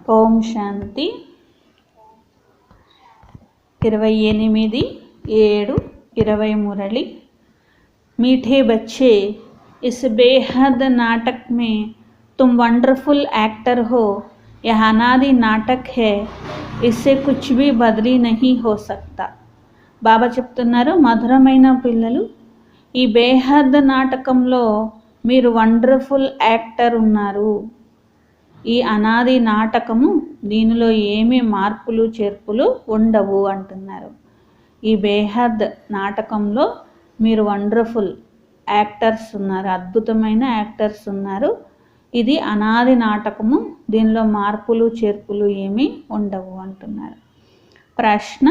ఓం శాంతి 28/7/20 मुरली। मीठे बच्चे, इस बेहद नाटक में तुम वंडरफुल एक्टर हो। यह अनादि नाटक है, इससे कुछ भी बदली नहीं हो सकता। బాబా చెప్తున్నారు, మధురమైన పిల్లలు, ఈ బేహద్ నాటకంలో మీరు వండర్ఫుల్ యాక్టర్ ఉన్నారు. ఈ అనాది నాటకము, దీనిలో ఏమీ మార్పులు చేర్పులు ఉండవు అంటున్నారు. ఈ బేహద్ నాటకంలో మీరు వండర్ఫుల్ యాక్టర్స్ ఉన్నారు, అద్భుతమైన యాక్టర్స్ ఉన్నారు. ఇది అనాది నాటకము, దీనిలో మార్పులు చేర్పులు ఏమీ ఉండవు అంటున్నారు. ప్రశ్న,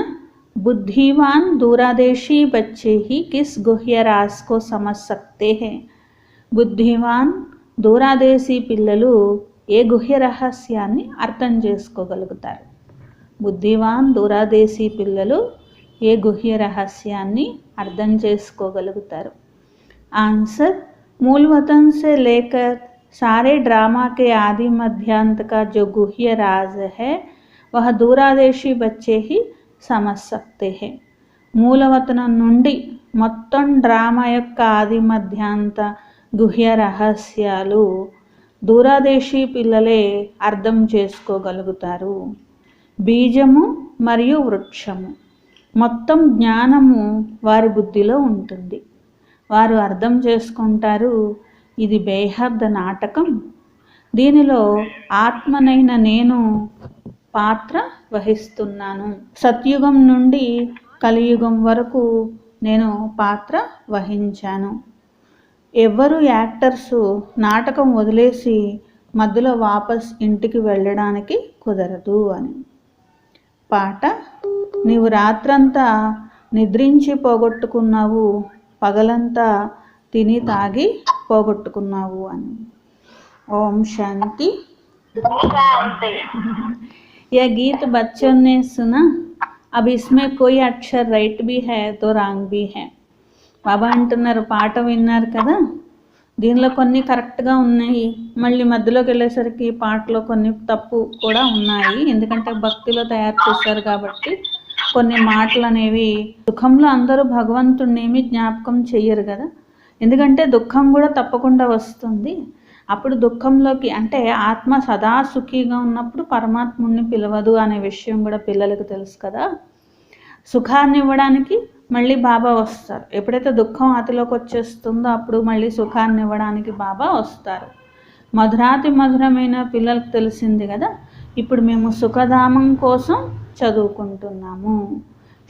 बुद्धिमान दूरादेशी बच्चे ही किस गुह्य राज को समझ सकते हैं? బుద్ధివాన్ దూరాదేశీ పిల్లలు ఏ గుహ్య రహస్యాన్ని అర్థం చేసుకోగలుగుతారు? బుద్ధివాన్ దూరాదేశీ పిల్లలు ఏ గుహ్య రహస్యాన్ని అర్థం చేసుకోగలుగుతారు? आंसर, मूल वतन से लेकर सारे ड्रामा के आदि मध्यांत का जो गुह्य राज है वह दूरादेशी बच्चे ही समझ सकते हैं. మూలవతనం నుండి మొత్తం డ్రామా యొక్క ఆది మధ్యాంత గుహ్య రహస్యాలు దూరాదేశీ పిల్లలే అర్థం చేసుకోగలుగుతారు. బీజము మరియు వృక్షము, మొత్తం జ్ఞానము వారి బుద్ధిలో ఉంటుంది. వారు అర్థం చేసుకుంటారు, ఇది బేహద్ నాటకం, దీనిలో ఆత్మనైన నేను పాత్ర వహిస్తున్నాను. సత్యుగం నుండి కలియుగం వరకు నేను పాత్ర వహించాను. ఎవ్వరు యాక్టర్సు నాటకం వదిలేసి మధ్యలో వాపస్ ఇంటికి వెళ్ళడానికి కుదరదు అని. పాట, నీవు రాత్రంతా నిద్రించి పోగొట్టుకున్నావు, పగలంతా తిని తాగి పోగొట్టుకున్నావు అని. ఓం శాంతి. यह गीत बच्चों ने सुना, अब इसमें कोई अक्षर राइट भी है तो रॉन्ग भी है. బాబా అంటున్నారు, పాట విన్నారు కదా, దీనిలో కొన్ని కరెక్ట్గా ఉన్నాయి, మళ్ళీ మధ్యలోకి వెళ్ళేసరికి పాటలో కొన్ని తప్పు కూడా ఉన్నాయి. ఎందుకంటే భక్తిలో తయారు చేశారు కాబట్టి కొన్ని మాటలు అనేవి, దుఃఖంలో అందరూ భగవంతుడినేమి జ్ఞాపకం చెయ్యరు కదా, ఎందుకంటే దుఃఖం కూడా తప్పకుండా వస్తుంది. అప్పుడు దుఃఖంలోకి, అంటే ఆత్మ సదా సుఖీగా ఉన్నప్పుడు పరమాత్ముడిని పిలవదు అనే విషయం కూడా పిల్లలకు తెలుసు కదా. సుఖాన్ని ఇవ్వడానికి మళ్ళీ బాబా వస్తారు. ఎప్పుడైతే దుఃఖం అతిలోకి వచ్చేస్తుందో అప్పుడు మళ్ళీ సుఖాన్ని ఇవ్వడానికి బాబా వస్తారు. మధురాతి మధురమైన పిల్లలకు తెలిసింది కదా, ఇప్పుడు మేము సుఖధామం కోసం చదువుకుంటున్నాము.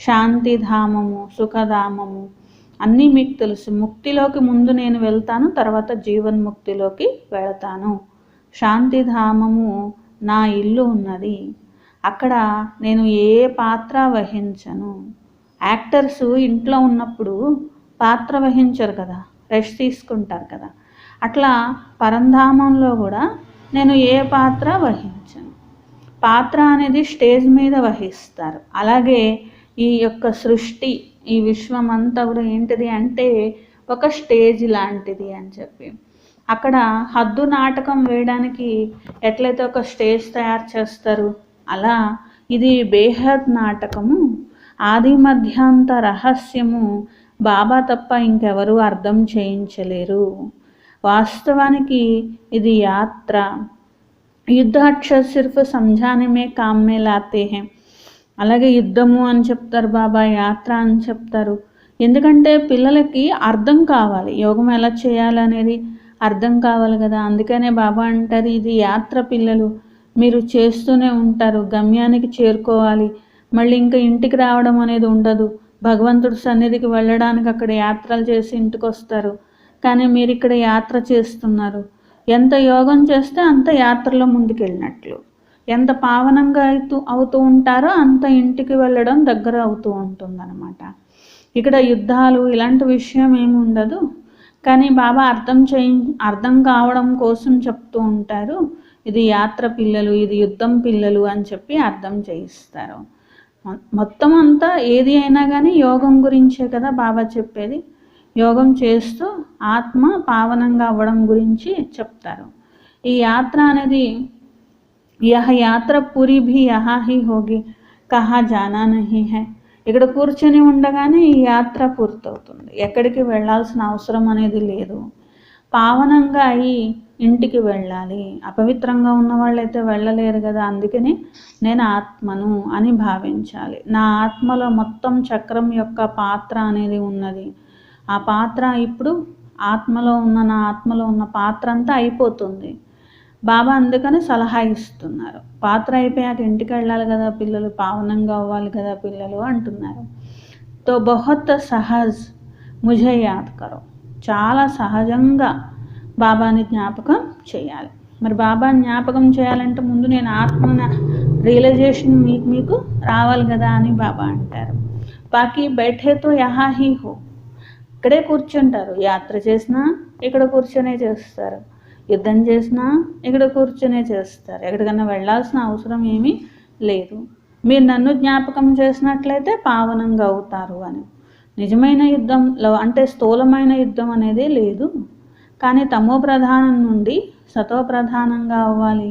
శాంతిధామము, సుఖధామము అన్నీ మీకు తెలుసు. ముక్తిలోకి ముందు నేను వెళ్తాను, తర్వాత జీవన్ముక్తిలోకి వెళతాను. శాంతిధామము నా ఇల్లు ఉన్నది, అక్కడ నేను ఏ పాత్ర వహించను. యాక్టర్స్ ఇంట్లో ఉన్నప్పుడు పాత్ర వహించరు కదా, రెస్ట్ తీసుకుంటారు కదా. అట్లా పరంధామంలో కూడా నేను ఏ పాత్ర వహించను. పాత్ర అనేది స్టేజ్ మీద వహిస్తారు. అలాగే ఈ యొక్క సృష్టి, ఈ విశ్వం అంతా కూడా ఏంటిది అంటే ఒక స్టేజ్ లాంటిది అని చెప్పి, అక్కడ హద్దు నాటకం వేయడానికి ఎట్లయితే ఒక స్టేజ్ తయారు చేస్తారు, అలా ఇది బేహద్ నాటకము, ఆది మధ్యాంత రహస్యము బాబా తప్ప ఇంకెవరూ అర్థం చేయించలేరు. వాస్తవానికి ఇది యాత్ర. యుద్ధ అక్షర్ సిర్ఫ్ సమझाने में काम में लाते हैं. అలాగే యుద్ధము అని చెప్తారు బాబా, యాత్ర అని చెప్తారు. ఎందుకంటే పిల్లలకి అర్థం కావాలి, యోగం ఎలా చేయాలనేది అర్థం కావాలి కదా. అందుకనే బాబా అంటారు, ఇది యాత్ర పిల్లలు, మీరు చేస్తూనే ఉంటారు, గమ్యానికి చేరుకోవాలి, మళ్ళీ ఇంకా ఇంటికి రావడం అనేది ఉండదు. భగవంతుడి సన్నిధికి వెళ్ళడానికి అక్కడ యాత్రలు చేసి ఇంటికి వస్తారు, కానీ మీరు ఇక్కడ యాత్ర చేస్తున్నారు. ఎంత యోగం చేస్తే అంత యాత్రలో ముందుకెళ్ళినట్లు, ఎంత పావనంగా అవుతూ ఉంటారో అంత ఇంటికి వెళ్ళడం దగ్గర అవుతూ ఉంటుందన్నమాట. ఇక్కడ యుద్ధాలు ఇలాంటి విషయం ఏమి ఉండదు, కానీ బాబా అర్థం కావడం కోసం చెప్తూ ఉంటారు, ఇది యాత్ర పిల్లలు, ఇది యుద్ధం పిల్లలు అని చెప్పి అర్థం చేయిస్తారు. మొత్తం అంతా ఏది అయినా కానీ యోగం గురించే కదా బాబా చెప్పేది. యోగం చేస్తూ ఆత్మ పావనంగా అవ్వడం గురించి చెప్తారు. ఈ యాత్ర అనేది यह यात्रा पूरी भी यहाँ ही होगी, कहाँ जाना नहीं है. ఇక్కడ కూర్చొని ఉండగానే ఈ యాత్ర పూర్తవుతుంది. ఎక్కడికి వెళ్ళాల్సిన అవసరం అనేది లేదు. పావనంగా అయి ఇంటికి వెళ్ళాలి. అపవిత్రంగా ఉన్న వాళ్ళైతే వెళ్ళలేరు కదా. అందుకని నేను ఆత్మను అని భావించాలి. నా ఆత్మలో మొత్తం చక్రం యొక్క పాత్ర అనేది ఉన్నది. ఆ పాత్ర ఇప్పుడు నా ఆత్మలో ఉన్న పాత్ర అంతా అయిపోతుంది. బాబా అందుకని సలహా ఇస్తున్నారు. పాత్ర అయిపోయాక ఇంటికి వెళ్ళాలి కదా పిల్లలు, పావనంగా అవ్వాలి కదా పిల్లలు అంటున్నారు. తో బహుత్ సహజ్ ముఝే యాద్ కరో, చాలా సహజంగా బాబాని జ్ఞాపకం చేయాలి. మరి బాబాని జ్ఞాపకం చేయాలంటే ముందు నేను ఆత్మన రియలైజేషన్ మీకు రావాలి కదా అని బాబా అంటారు. బాకీ బైఠేతో యహా హీ హో, ఇక్కడే కూర్చుంటారు. యాత్ర చేసినా ఇక్కడ కూర్చొనే చేస్తారు, యుద్ధం చేసినా ఇక్కడ కూర్చొనే చేస్తారు. ఎక్కడికన్నా వెళ్ళాల్సిన అవసరం ఏమీ లేదు. మీరు నన్ను జ్ఞాపకం చేసినట్లయితే పావనంగా అవుతారు అని. నిజమైన యుద్ధంలో అంటే స్థూలమైన యుద్ధం అనేది లేదు, కానీ తమో ప్రధానం నుండి సతో ప్రధానంగా అవ్వాలి.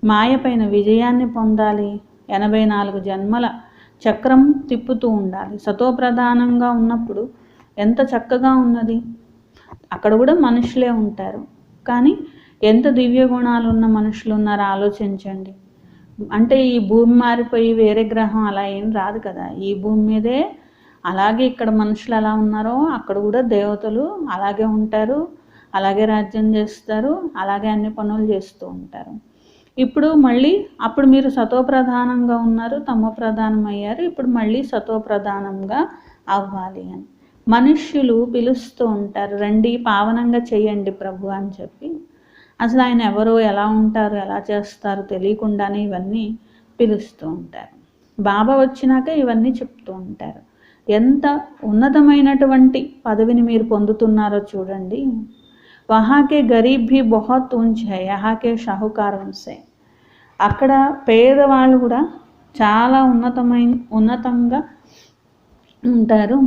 మాయ పైన విజయాన్ని పొందాలి. 84 జన్మల చక్రం తిప్పుతూ ఉండాలి. సతో ప్రధానంగా ఉన్నప్పుడు ఎంత చక్కగా ఉన్నది. అక్కడ కూడా మనుషులే ఉంటారు, కానీ ఎంత దివ్య గుణాలు ఉన్న మనుషులు ఉన్నారో ఆలోచించండి. అంటే ఈ భూమి మారిపోయి వేరే గ్రహం అలా ఏం రాదు కదా. ఈ భూమి మీదే అలాగే ఇక్కడ మనుషులు ఎలా ఉన్నారో అక్కడ కూడా దేవతలు అలాగే ఉంటారు, అలాగే రాజ్యం చేస్తారు, అలాగే అన్ని పనులు చేస్తూ ఉంటారు. ఇప్పుడు మళ్ళీ అప్పుడు మీరు సతో ప్రధానంగా ఉన్నారు, తమో ప్రధానం అయ్యారు. ఇప్పుడు మళ్ళీ సతో ప్రధానంగా అవ్వాలి అని మనుష్యులు పిలుస్తూ ఉంటారు. రండి పావనంగా చెయ్యండి ప్రభు అని చెప్పి. అసలు ఆయన ఎవరో, ఎలా ఉంటారు, ఎలా చేస్తారు తెలియకుండానే ఇవన్నీ పిలుస్తూ ఉంటారు. బాబా వచ్చినాక ఇవన్నీ చెప్తూ ఉంటారు. ఎంత ఉన్నతమైనటువంటి పదవిని మీరు పొందుతున్నారో చూడండి. వహాకే గరీబ్ భీ బహుత్ ఊంచ్ హై, యహాకే షాహుకార్ సే. అక్కడ పేదవాళ్ళు కూడా చాలా ఉన్నతంగా ఉంటారు.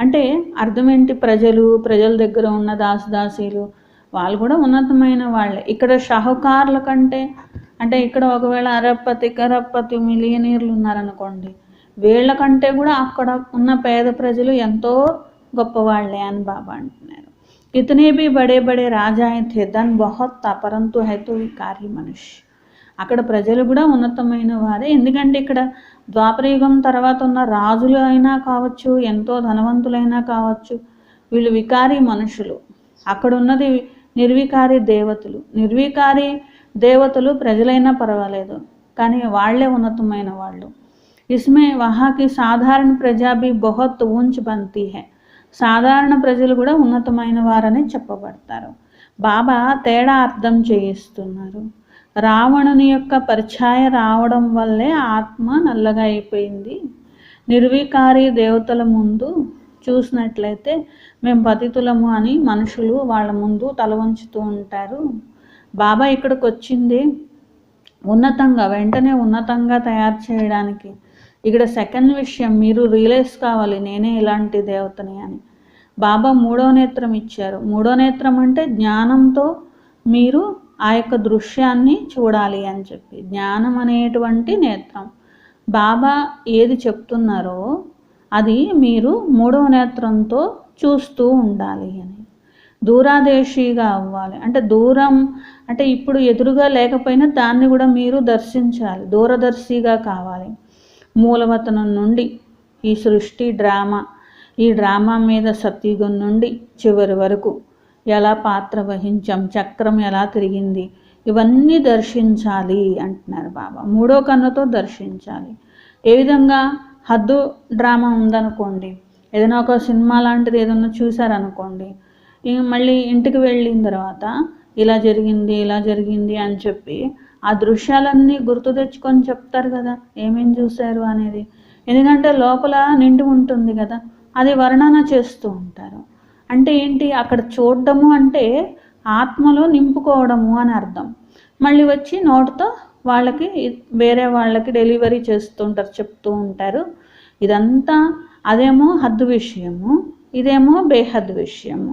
అంటే అర్థం ఏంటి? ప్రజల దగ్గర ఉన్న దాసదాసీలు వాళ్ళు కూడా ఉన్నతమైన వాళ్ళే. ఇక్కడ షాహుకారుల కంటే అంటే ఇక్కడ ఒకవేళ అరప్పతి కరప్పతి మిలియనీర్లు ఉన్నారనుకోండి, వీళ్ళకంటే కూడా అక్కడ ఉన్న పేద ప్రజలు ఎంతో గొప్పవాళ్లే అని బాబా అంటున్నారు. ఇతనే బి బడే బడే రాజా थे धन बहुत था परंतु है तो विकारी मनुष्य. అక్కడ ప్రజలు కూడా ఉన్నతమైన వారే. ఎందుకంటే ఇక్కడ ద్వాపరయుగం తర్వాత ఉన్న రాజులు అయినా కావచ్చు, ఎంతో ధనవంతులైనా కావచ్చు, వీళ్ళు వికారి మనుషులు. అక్కడ ఉన్నది నిర్వికారి దేవతలు. నిర్వికారి దేవతలు ప్రజలైనా పర్వాలేదు, కానీ వాళ్లే ఉన్నతమైన వాళ్ళు. ఇస్మే వహాకి సాధారణ ప్రజా భీ బహుత్ ఊంచ్ బంతీ హై. సాధారణ ప్రజలు కూడా ఉన్నతమైన వారని చెప్పబడతారు. బాబా తేడా అర్థం చేయిస్తున్నారు. రావణుని యొక్క పరిఛాయ రావడం వల్లే ఆత్మ నల్లగా అయిపోయింది. నిర్వికారి దేవతల ముందు చూసినట్లయితే మేము పతితులము అని మనుషులు వాళ్ళ ముందు తల వంచుతూ ఉంటారు. బాబా ఇక్కడికి వచ్చింది ఉన్నతంగా, వెంటనే ఉన్నతంగా తయారు చేయడానికి. ఇక్కడ సెకండ్ విషయం మీరు రియలైజ్ కావాలి, నేనే ఇలాంటి దేవతని అని. బాబా 3వ నేత్రం ఇచ్చారు. 3వ నేత్రం అంటే జ్ఞానంతో మీరు ఆ యొక్క దృశ్యాన్ని చూడాలి అని చెప్పి. జ్ఞానం అనేటువంటి నేత్రం. బాబా ఏది చెప్తున్నారో అది మీరు 3వ నేత్రంతో చూస్తూ ఉండాలి అని. దూరాదేశీగా అవ్వాలి అంటే దూరం అంటే ఇప్పుడు ఎదురుగా లేకపోయినా దాన్ని కూడా మీరు దర్శించాలి. దూరదర్శిగా కావాలి. మూలవతనం నుండి ఈ సృష్టి డ్రామా, ఈ డ్రామా మీద సత్యుగం నుండి చివరి వరకు ఎలా పాత్ర వహించాం, చక్రం ఎలా తిరిగింది, ఇవన్నీ దర్శించాలి అంటున్నారు బాబా. 3వ కన్నుతో దర్శించాలి. ఏ విధంగా? హద్దు డ్రామా ఉందనుకోండి, ఏదైనా ఒక సినిమా లాంటిది ఏదైనా చూసారనుకోండి, మళ్ళీ ఇంటికి వెళ్ళిన తర్వాత ఇలా జరిగింది అని చెప్పి ఆ దృశ్యాలన్నీ గుర్తు తెచ్చుకొని చెప్తారు కదా ఏమేం చూశారు అనేది. ఎందుకంటే లోపల నిండి ఉంటుంది కదా, అది వర్ణన చేస్తూ ఉంటారు. అంటే ఏంటి? అక్కడ చూడడము అంటే ఆత్మలో నింపుకోవడము అని అర్థం. మళ్ళీ వచ్చి నోటితో వాళ్ళకి వేరే వాళ్ళకి డెలివరీ చేస్తుంటారు, చెప్తూ ఉంటారు. ఇదంతా అదేమో హద్దు విషయము, ఇదేమో బేహద్దు విషయము.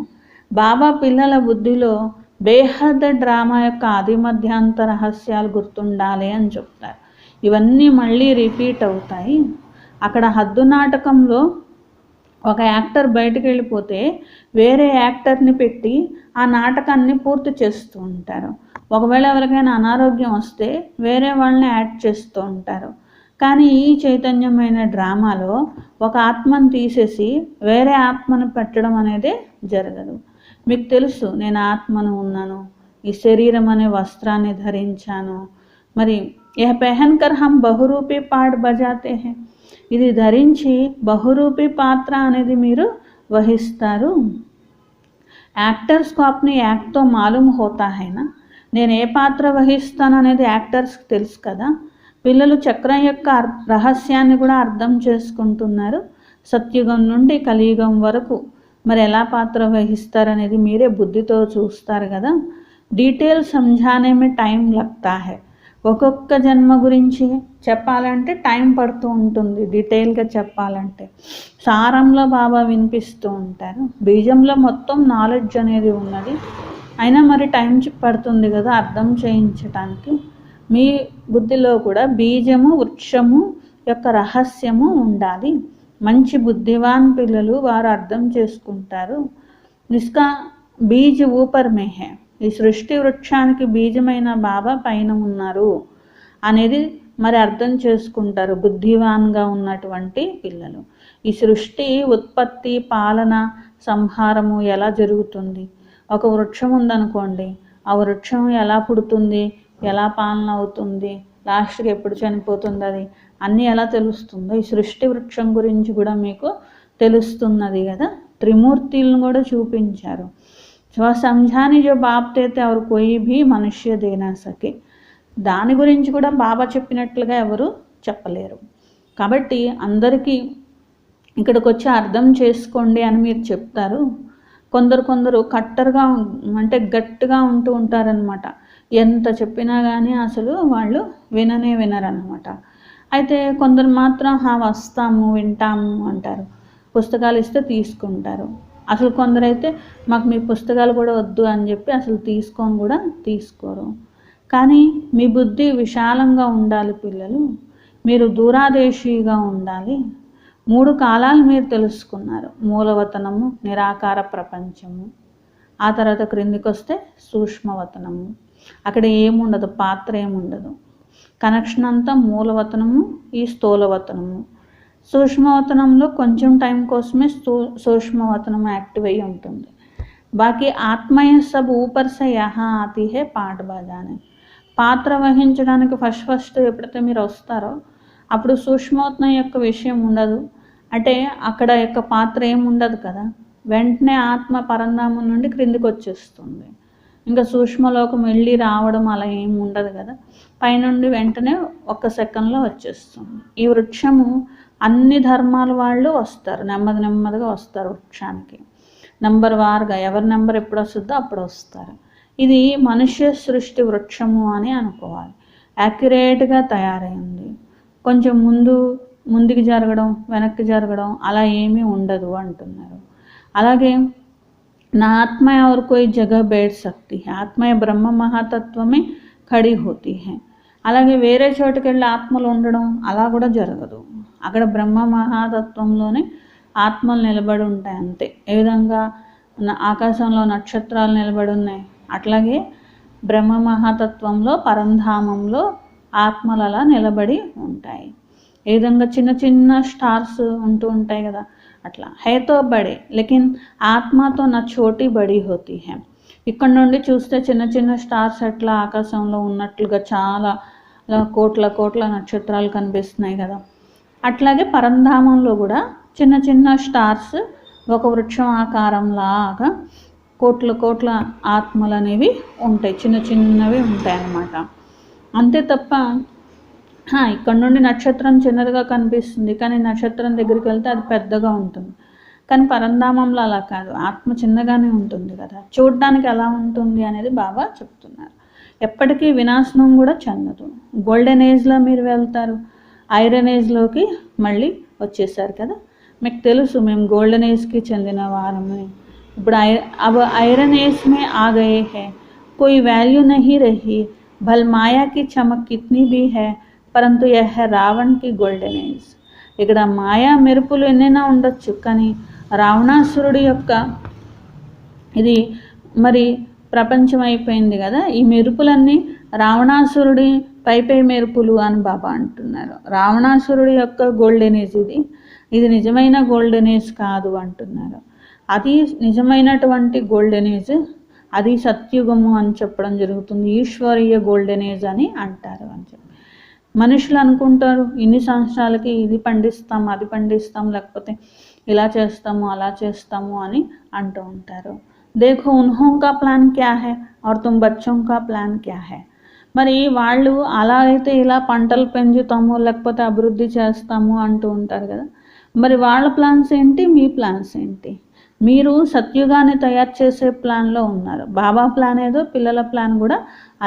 బాబా పిల్లల బుద్ధిలో బేహద్ డ్రామా యొక్క ఆది మధ్యాంత రహస్యాలు గుర్తుండాలి అని చెప్తారు. ఇవన్నీ మళ్ళీ రిపీట్ అవుతాయి. అక్కడ హద్దు నాటకంలో ఒక యాక్టర్ బయటకు వెళ్ళిపోతే వేరే యాక్టర్ని పెట్టి ఆ నాటకాన్ని పూర్తి చేస్తూ ఉంటారు. ఒకవేళ ఎవరికైనా అనారోగ్యం వస్తే వేరే వాళ్ళని యాడ్ చేస్తూ ఉంటారు. కానీ ఈ చైతన్యమైన డ్రామాలో ఒక ఆత్మను తీసేసి వేరే ఆత్మను పెట్టడం అనేది జరగదు. మీకు తెలుసు, నేను ఆత్మను ఉన్నాను, ఈ శరీరం అనే వస్త్రాన్ని ధరించాను. మరి యహ పెహన్కర్ హమ్ బహురూపీ పాట్ బజాతే హే, ఇది ధరించి బహురూపీ పాత్ర అనేది మీరు వహిస్తారు. యాక్టర్స్కు అప్ని యాక్ట్తో మాలూమ్ హోతా హైనా, నేను ఏ పాత్ర వహిస్తాను అనేది యాక్టర్స్కి తెలుసు కదా. పిల్లలు చక్రం యొక్క రహస్యాన్ని కూడా అర్థం చేసుకుంటున్నారు. సత్యుగం నుండి కలియుగం వరకు మరి ఎలా పాత్ర వహిస్తారనేది మీరే బుద్ధితో చూస్తారు కదా. డీటెయిల్ సమझाने में టైం लगता है. ఒక్కొక్క జన్మ గురించి చెప్పాలంటే టైం పడుతూ ఉంటుంది. డీటెయిల్గా చెప్పాలంటే సారంలో బాబా వినిపిస్తూ ఉంటారు. బీజంలో మొత్తం నాలెడ్జ్ అనేది ఉన్నది, అయినా మరి టైం పడుతుంది కదా అర్థం చేయించటానికి. మీ బుద్ధిలో కూడా బీజము వృక్షము యొక్క రహస్యము ఉండాలి. మంచి బుద్ధివాన్ పిల్లలు వారు అర్థం చేసుకుంటారు. ఇస్కా బీజ్ ఊపర్ మే హై, ఈ సృష్టి వృక్షానికి బీజమైన బాబా పైన ఉన్నారు అనేది మరి అర్థం చేసుకుంటారు బుద్ధివాన్గా ఉన్నటువంటి పిల్లలు. ఈ సృష్టి ఉత్పత్తి, పాలన, సంహారము ఎలా జరుగుతుంది? ఒక వృక్షం ఉందనుకోండి, ఆ వృక్షం ఎలా పుడుతుంది, ఎలా పాలన అవుతుంది, లాస్ట్కి ఎప్పుడు చనిపోతుంది, అది అన్నీ ఎలా తెలుస్తుందో ఈ సృష్టి వృక్షం గురించి కూడా మీకు తెలుస్తున్నది కదా. త్రిమూర్తులను కూడా చూపించారు. స్వ సమझाने जो बाप देते और कोई भी मनुष्य दे ना सके, దాని గురించి కూడా బాబా చెప్పినట్లుగా ఎవరు చెప్పలేరు. కాబట్టి అందరికీ ఇక్కడికి వచ్చి అర్థం చేసుకోండి అని మీరు చెప్తారు. కొందరు కట్టర్గా అంటే గట్టిగా ఉంటూ ఉంటారనమాట. ఎంత చెప్పినా కానీ అసలు వాళ్ళు వినరనమాట. అయితే కొందరు మాత్రం వస్తాము వింటాము అంటారు, పుస్తకాలు ఇస్తే తీసుకుంటారు. అసలు కొందరైతే మాకు మీ పుస్తకాలు కూడా వద్దు అని చెప్పి అసలు తీసుకోరు. కానీ మీ బుద్ధి విశాలంగా ఉండాలి పిల్లలు, మీరు దూరాదేశీగా ఉండాలి. 3 కాలాలు మీరు తెలుసుకున్నారు. మూలవతనము, నిరాకార ప్రపంచము, ఆ తర్వాత క్రిందికి వస్తే సూక్ష్మవతనము. అక్కడ ఏముండదు, పాత్ర ఏముండదు. కనెక్షన్ అంతా మూలవతనము, ఈ స్థూలవతనము. సూక్ష్మవతనంలో కొంచెం టైం కోసమే సూక్ష్మవతనం యాక్టివ్ అయ్యి ఉంటుంది. బాకీ ఆత్మయ సబ్ ఊపర్ సే యహా ఆతీ హే పాట్ బజానే. పాత్ర వహించడానికి ఫస్ట్ ఎప్పుడైతే మీరు వస్తారో అప్పుడు సూక్ష్మవతనం యొక్క విషయం ఉండదు. అంటే అక్కడ యొక్క పాత్ర ఏముండదు కదా. వెంటనే ఆత్మ పరంధామం నుండి క్రిందికి వచ్చేస్తుంది. ఇంకా సూక్ష్మలోకం వెళ్ళి రావడం అలా ఏమి ఉండదు కదా. పైనుండి వెంటనే 1 సెకండ్లో వచ్చేస్తుంది. ఈ వృక్షము అన్ని ధర్మాల వాళ్ళు వస్తారు, నెమ్మదిగా వస్తారు వృక్షానికి. నెంబర్ వారుగా ఎవరి నెంబర్ ఎప్పుడు వస్తుందో అప్పుడు వస్తారు. ఇది మనుష్య సృష్టి వృక్షము అని అనుకోవాలి. యాక్యురేట్గా తయారైంది. కొంచెం ముందుకు జరగడం, వెనక్కి జరగడం అలా ఏమీ ఉండదు అంటున్నారు. అలాగే నా ఆత్మ और कोई जगह बैठ सकती है, ఆత్మ బ్రహ్మ మహాతత్వమే ఖడి హోతీ హై. అలాగే వేరే చోటుకి వెళ్ళి ఆత్మలు ఉండడం అలా కూడా జరగదు. అక్కడ బ్రహ్మ మహాతత్వంలోనే ఆత్మలు నిలబడి ఉంటాయి అంతే. ఏ విధంగా ఆకాశంలో నక్షత్రాలు నిలబడి ఉన్నాయి అట్లాగే బ్రహ్మ మహాతత్వంలో పరంధామంలో ఆత్మలు అలా నిలబడి ఉంటాయి. ఏ విధంగా చిన్న స్టార్స్ ఉంటూ ఉంటాయి కదా, అట్లా హైతో బడే లేకిన్ ఆత్మతో నా చోటి బడి హోతీ హై. ఇక్కడ నుండి చూస్తే చిన్న స్టార్స్ అట్లా ఆకాశంలో ఉన్నట్లుగా చాలా కోట్ల నక్షత్రాలు కనిపిస్తున్నాయి కదా. అట్లాగే పరంధామంలో కూడా చిన్న స్టార్స్ ఒక వృక్షం ఆకారంలాగా కోట్ల ఆత్మలు అనేవి ఉంటాయి, చిన్నవి ఉంటాయి అన్నమాట. అంతే తప్ప ఇక్కడ నుండి నక్షత్రం చిన్నదిగా కనిపిస్తుంది, కానీ నక్షత్రం దగ్గరికి వెళ్తే అది పెద్దగా ఉంటుంది. కానీ పరంధామంలో అలా కాదు, ఆత్మ చిన్నగానే ఉంటుంది కదా. చూడడానికి ఎలా ఉంటుంది అనేది బాబా చెప్తున్నారు. ఎప్పటికీ వినాశనం కూడా చెందదు. గోల్డెన్ ఏజ్లో మీరు వెళ్తారు, ఐరన్ ఏజ్లోకి మళ్ళీ వచ్చేసారు కదా. మీకు తెలుసు మేము గోల్డెన్ ఏజ్కి చెందిన వారమని. ఇప్పుడు अब आयरन एज में आ गए हैं, कोई वैल्यू नहीं रही। भल माया की चमक कितनी भी है, परंतु यह है रावण की गोल्डెన్ ఏజ్. ఇక్కడ మాయా మెరుపులు ఎన్నైనా ఉండొచ్చు, కానీ రావణాసురుడి యొక్క ఇది మరి ప్రపంచం అయిపోయింది కదా. ఈ మెరుపులన్నీ రావణాసురుడి పై మెరుపులు అని బాబా అంటున్నారు. రావణాసురుడి యొక్క గోల్డెన్ ఏజ్ ఇది నిజమైన గోల్డెన్ ఏజ్ కాదు అంటున్నారు. అది నిజమైనటువంటి గోల్డెన్ ఏజ్, అది సత్యుగము అని చెప్పడం జరుగుతుంది. ఈశ్వరీయ గోల్డెన్ ఏజ్ అని అంటారు అని చెప్పి మనుషులు అనుకుంటారు. ఇన్ని సంవత్సరాలకి ఇది పండిస్తాం, అది పండిస్తాం, లేకపోతే ఇలా చేస్తాము, అలా చేస్తాము అని అంటూ ఉంటారు. देखो उन्हों का प्लान क्या है और तुम बच्चों का प्लान क्या है. మరి వాళ్ళు అలా అయితే ఇలా పంటలు పెంచుతాము, లేకపోతే అభివృద్ధి చేస్తాము అంటూ ఉంటారు కదా. మరి వాళ్ళ ప్లాన్స్ ఏంటి, మీ ప్లాన్స్ ఏంటి? మీరు సత్యుగాన్ని తయారు చేసే ప్లాన్లో ఉన్నారు. బాబా ప్లాన్ ఏదో, పిల్లల ప్లాన్ కూడా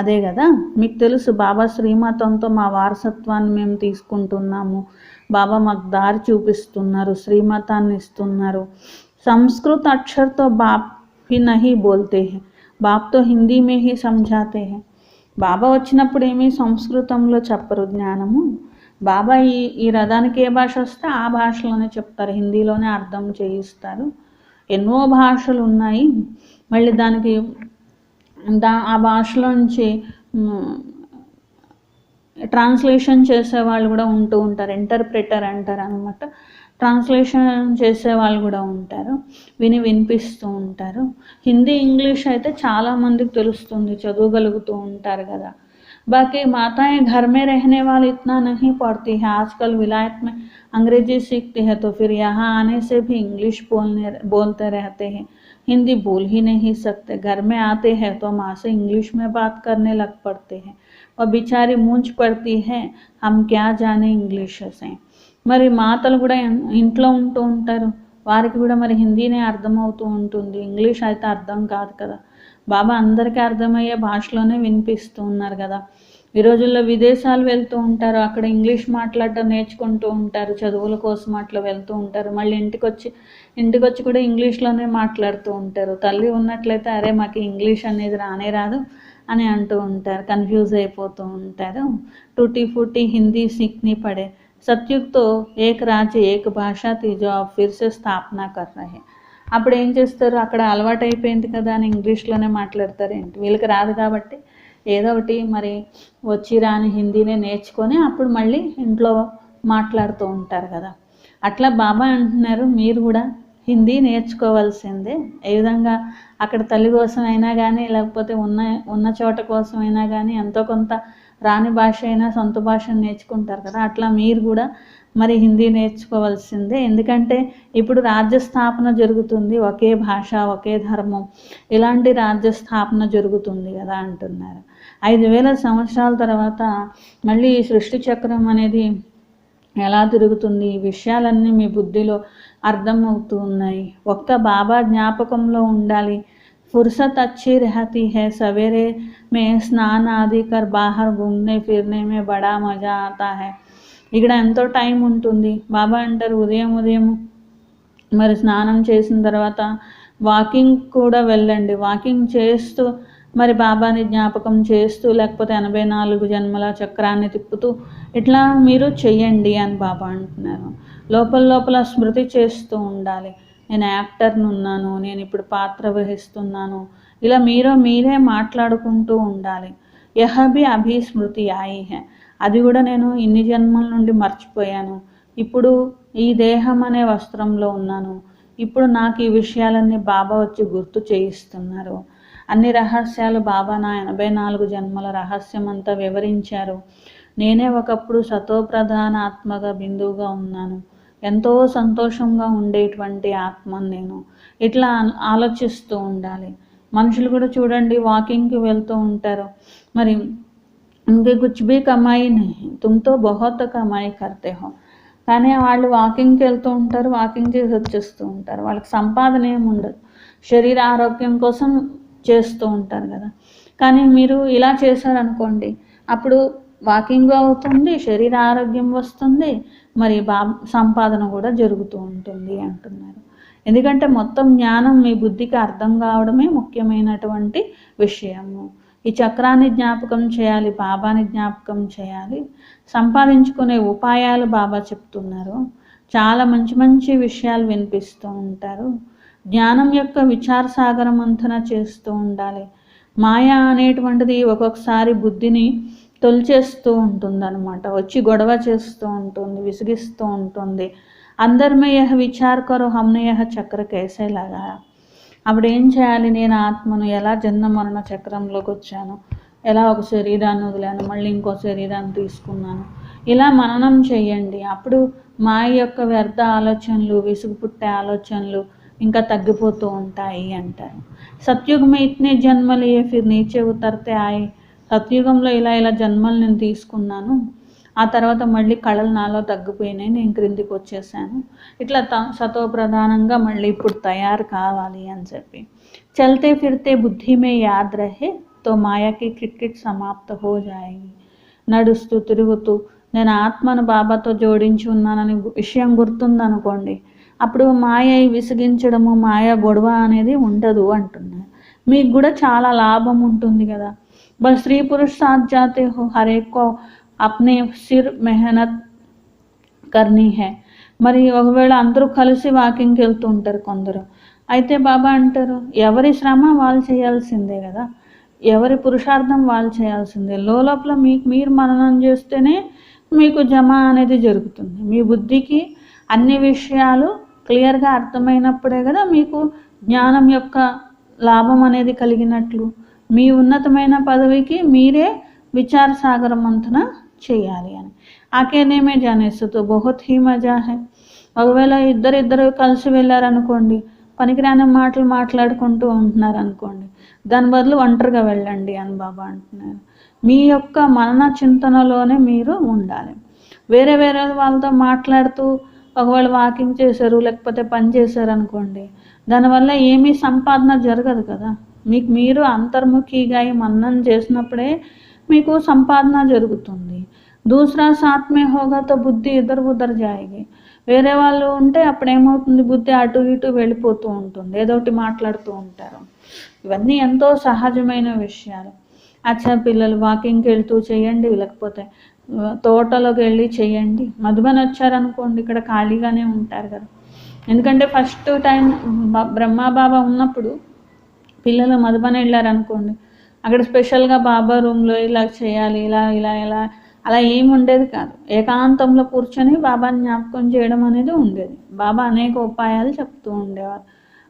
అదే కదా. మీకు తెలుసు, బాబా శ్రీమతంతో మా వారసత్వాన్ని మేము తీసుకుంటున్నాము, బాబా మాకు దారి చూపిస్తున్నారు, శ్రీమతాన్ని ఇస్తున్నారు. సంస్కృత అక్షర్తో బాప్ ही नहीं बोलते हैं, बाप तो हिंदी में ही समझाते हैं. బాబా వచ్చినప్పుడు ఏమీ సంస్కృతంలో చెప్పరు జ్ఞానము. బాబా ఈ రథానికి ఏ భాష వస్తే ఆ భాషలోనే చెప్తారు, హిందీలోనే అర్థం చేయిస్తారు. ఎన్నో భాషలు ఉన్నాయి, మళ్ళీ దానికి ఆ భాషలోంచి ట్రాన్స్లేషన్ చేసేవాళ్ళు కూడా ఉంటూ ఉంటారు. ఇంటర్ప్రెటర్ అంటారు అనమాట. ట్రాన్స్లేషన్ చేసేవాళ్ళు కూడా ఉంటారు, వినిపిస్తూ ఉంటారు. హిందీ ఇంగ్లీష్ అయితే చాలామందికి తెలుస్తుంది, చదవగలుగుతూ ఉంటారు కదా. बाकी माताएं घर में रहने वाले इतना नहीं पढ़ती है. आजकल विलायत में अंग्रेजी सीखती है, तो फिर यहाँ आने से भी इंग्लिश बोलते रहते हैं, हिंदी बोल ही नहीं सकते. घर में आते हैं तो माँ से इंग्लिश में बात करने लग पड़ते हैं, और बेचारी मूंछ पड़ती है, हम क्या जाने इंग्लिश से. మరి మాతలు కూడా ఇంట్లో ఉంటూ ఉంటారు, వారికి కూడా మరి హిందీనే అర్థమవుతూ ఉంటుంది, ఇంగ్లీష్ అయితే అర్థం కాదు కదా. బాబా అందరికీ అర్థమయ్యే భాషలోనే వినిపిస్తూ ఉన్నారు కదా. ఈ రోజుల్లో విదేశాలు వెళ్తూ ఉంటారు, అక్కడ ఇంగ్లీష్ మాట్లాడటం నేర్చుకుంటూ ఉంటారు, చదువుల కోసం అట్లా వెళ్తూ ఉంటారు. మళ్ళీ ఇంటికి వచ్చి కూడా ఇంగ్లీష్లోనే మాట్లాడుతూ ఉంటారు. తల్లి ఉన్నట్లయితే అరే మాకు ఇంగ్లీష్ అనేది రానే రాదు అని అంటూ ఉంటారు, కన్ఫ్యూజ్ అయిపోతూ ఉంటారు. టూటీ ఫూటీ హిందీ సీఖనీ పడే. సత్యుగ్ తో ఏక్ రాజ్య ఏక్ భాష థీ జో అబ్ ఫిర్ సే స్థాపన కర్ రహే. అప్పుడు ఏం చేస్తారు, అక్కడ అలవాటు అయిపోయింది కదా అని ఇంగ్లీష్లోనే మాట్లాడతారు. ఏంటి, వీళ్ళకి రాదు కాబట్టి ఏదో ఒకటి మరి వచ్చి రాని హిందీనే నేర్చుకొని అప్పుడు మళ్ళీ ఇంట్లో మాట్లాడుతూ ఉంటారు కదా. అట్లా బాబా అంటున్నారు, మీరు కూడా హిందీ నేర్చుకోవాల్సిందే. ఏ విధంగా అక్కడ తల్లి కోసం అయినా కానీ, లేకపోతే ఉన్న చోట కోసం అయినా కానీ ఎంతో కొంత రాని భాష అయినా సొంత భాషను నేర్చుకుంటారు కదా. అట్లా మీరు కూడా మరి హిందీ నేర్చుకోవాల్సిందే. ఎందుకంటే ఇప్పుడు రాజ్య స్థాపన జరుగుతుంది, ఒకే భాష ఒకే ధర్మం, ఇలాంటి రాజ్య స్థాపన జరుగుతుంది కదా అంటున్నారు. 5000 సంవత్సరాల తర్వాత మళ్ళీ సృష్టి చక్రం అనేది ఎలా తిరుగుతుంది, ఈ విషయాలన్నీ మీ బుద్ధిలో అర్థమవుతూ ఉన్నాయి. ఒక్క బాబా జ్ఞాపకంలో ఉండాలి. फुर्सत अच्छी रहती है, सवेरे में स्नान आदि कर बाहर घूमने फिरने में बड़ा मज़ा आता है. ఇక్కడ ఎంతో టైం ఉంటుంది. బాబా అంటారు ఉదయం మరి స్నానం చేసిన తర్వాత వాకింగ్ కూడా వెళ్ళండి. వాకింగ్ చేస్తూ మరి బాబాని జ్ఞాపకం చేస్తూ, లేకపోతే 84 జన్మల చక్రాన్ని తిప్పుతూ ఇట్లా మీరు చెయ్యండి అని బాబా అంటున్నారు. లోపల స్మృతి చేస్తూ ఉండాలి, నేను యాక్టర్ని ఉన్నాను, నేను ఇప్పుడు పాత్ర వహిస్తున్నాను, ఇలా మీరే మాట్లాడుకుంటూ ఉండాలి. యహ భీ అభి స్మృతి ఆయి హై, అది కూడా నేను ఇన్ని జన్మల నుండి మర్చిపోయాను, ఇప్పుడు ఈ దేహం అనే వస్త్రంలో ఉన్నాను, ఇప్పుడు నాకు ఈ విషయాలన్నీ బాబా వచ్చి గుర్తు చేయిస్తున్నారు. అన్ని రహస్యాలు బాబా నా 84 జన్మల రహస్యం అంతా వివరించారు. నేనే ఒకప్పుడు సతోప్రధాన ఆత్మగా బిందువుగా ఉన్నాను, ఎంతో సంతోషంగా ఉండేటువంటి ఆత్మను నేను. ఇట్లా ఆలోచిస్తూ ఉండాలి. మనుషులు కూడా చూడండి, వాకింగ్కి వెళ్తూ ఉంటారు, మరి ఇంకే కుచ్ భీ కమాయి నహీ, తుమ్తో బహుత్ కమాయి కర్తే హో, కానీ వాళ్ళు వాకింగ్కి వెళ్తూ ఉంటారు, వాకింగ్ చేసి వచ్చేస్తూ ఉంటారు, వాళ్ళకి సంపాదన ఏమి ఉండదు, శరీర ఆరోగ్యం కోసం చేస్తూ ఉంటారు కదా. కానీ మీరు ఇలా చేశారనుకోండి, అప్పుడు వాకింగ్ అవుతుంది, శరీర ఆరోగ్యం వస్తుంది, మరి సంపాదన కూడా జరుగుతూ ఉంటుంది అంటున్నారు. ఎందుకంటే మొత్తం జ్ఞానం మీ బుద్ధికి అర్థం కావడమే ముఖ్యమైనటువంటి విషయము. ఈ చక్రాన్ని జ్ఞాపకం చేయాలి, బాబాని జ్ఞాపకం చేయాలి. సంపాదించుకునే ఉపాయాలు బాబా చెప్తున్నారు. చాలా మంచి మంచి విషయాలు వినిపిస్తూ ఉంటారు. జ్ఞానం యొక్క విచార సాగరం మంథన చేస్తూ ఉండాలి. మాయ అనేటువంటిది ఒక్కొక్కసారి బుద్ధిని తొలిచేస్తూ ఉంటుంది అనమాట. వచ్చి గొడవ చేస్తూ ఉంటుంది, విసిగిస్తూ ఉంటుంది. అందరి మే యహ విచార్ కరో హమ్నే యహ చక్ర కేసే లగా. అప్పుడు ఏం చేయాలి? నేను ఆత్మను ఎలా జన్మ మరణ చక్రంలోకి వచ్చాను, ఎలా ఒక శరీరాన్ని వదిలాను, మళ్ళీ ఇంకో శరీరాన్ని తీసుకున్నాను, ఇలా మననం చేయండి. అప్పుడు మాయ యొక్క వ్యర్థ ఆలోచనలు, విసుగు పుట్టే ఆలోచనలు ఇంకా తగ్గిపోతూ ఉంటాయి అంటారు. సత్యుగ మే ఇతనే జన్మలియే ఫిర్ నీచే ఉతర్తే ఆయే. సత్యుగంలో ఇలా ఇలా జన్మలు నేను తీసుకున్నాను, ఆ తర్వాత మళ్ళీ కళలు నాలో తగ్గిపోయినాయి, నేను క్రిందికి వచ్చేసాను. ఇట్లా సతో ప్రధానంగా మళ్ళీ ఇప్పుడు తయారు కావాలి అని చెప్పి. చల్తే ఫిర్తే బుద్ధి మే యాద్ రహే తో మాయాకి కిట్కిట్ సమాప్త హో జాయేగి. నడుస్తూ తిరుగుతూ నేను ఆత్మను బాబాతో జోడించి ఉన్నానని విషయం గుర్తుందనుకోండి, అప్పుడు మాయ విసిగించడము, మాయ గొడవ అనేది ఉండదు అంటున్నారు. మీకు కూడా చాలా లాభం ఉంటుంది కదా. బస్ స్త్రీ పురుష సాత్ జాతే హో, హరేకో అప్నే సిర్ మెహనత్ కర్నీ హే. మరి ఒకవేళ అందరూ కలిసి వాకింగ్కి వెళ్తూ ఉంటారు కొందరు. అయితే బాబా అంటారు, ఎవరి శ్రమ వాళ్ళు చేయాల్సిందే కదా, ఎవరి పురుషార్థం వాళ్ళు చేయాల్సిందే. లోపల మీరు మననం చేస్తేనే మీకు జమ అనేది జరుగుతుంది. మీ బుద్ధికి అన్ని విషయాలు క్లియర్గా అర్థమైనప్పుడే కదా మీకు జ్ఞానం యొక్క లాభం అనేది కలిగినట్లు. మీ ఉన్నతమైన పదవికి మీరే విచార సాగర మంథన చేయాలి అని. ఆకేనేమే జానేస్తూ బహుత్ హీ మజా హై. ఒకవేళ ఇద్దరు కలిసి వెళ్ళారనుకోండి, పనికిరాని మాటలు మాట్లాడుకుంటూ ఉంటున్నారు అనుకోండి, దాని బదులు ఒంటరిగా వెళ్ళండి అని బాబా అంటున్నారు. మీ యొక్క మనన చింతనలోనే మీరు ఉండాలి. వేరే వాళ్ళతో మాట్లాడుతూ ఒకవేళ వాకింగ్ చేశారు, లేకపోతే పని చేశారు అనుకోండి, దానివల్ల ఏమీ సంపాదన జరగదు కదా. మీరు అంతర్ముఖిగా మననం చేసినప్పుడే మీకు సంపాదన జరుగుతుంది. దూసరా సాత్ మే హోగా తో బుద్ధి ఇద్దరు ఉద్దరు జాయేగి. వేరే వాళ్ళు ఉంటే అప్పుడు ఏమవుతుంది, బుద్ధి అటు ఇటు వెళ్ళిపోతూ ఉంటుంది, ఏదోటి మాట్లాడుతూ ఉంటారు. ఇవన్నీ ఎంతో సహజమైన విషయాలు. అచ్చా పిల్లలు వాకింగ్కి వెళ్తూ చేయండి, లేకపోతే తోటలోకి వెళ్ళి చేయండి. మధుబన్ వచ్చారనుకోండి, ఇక్కడ ఖాళీగానే ఉంటారు కదా. ఎందుకంటే ఫస్ట్ టైం బ్రహ్మాబాబా ఉన్నప్పుడు పిల్లలు మధుబన్ వెళ్ళారనుకోండి, అక్కడ స్పెషల్గా బాబా రూమ్లో ఇలా చేయాలి, ఇలా ఇలా ఇలా అలా ఏమి ఉండేది కాదు. ఏకాంతంలో కూర్చొని బాబాని జ్ఞాపకం చేయడం అనేది ఉండేది. బాబా అనేక ఉపాయాలు చెప్తూ ఉండేవారు.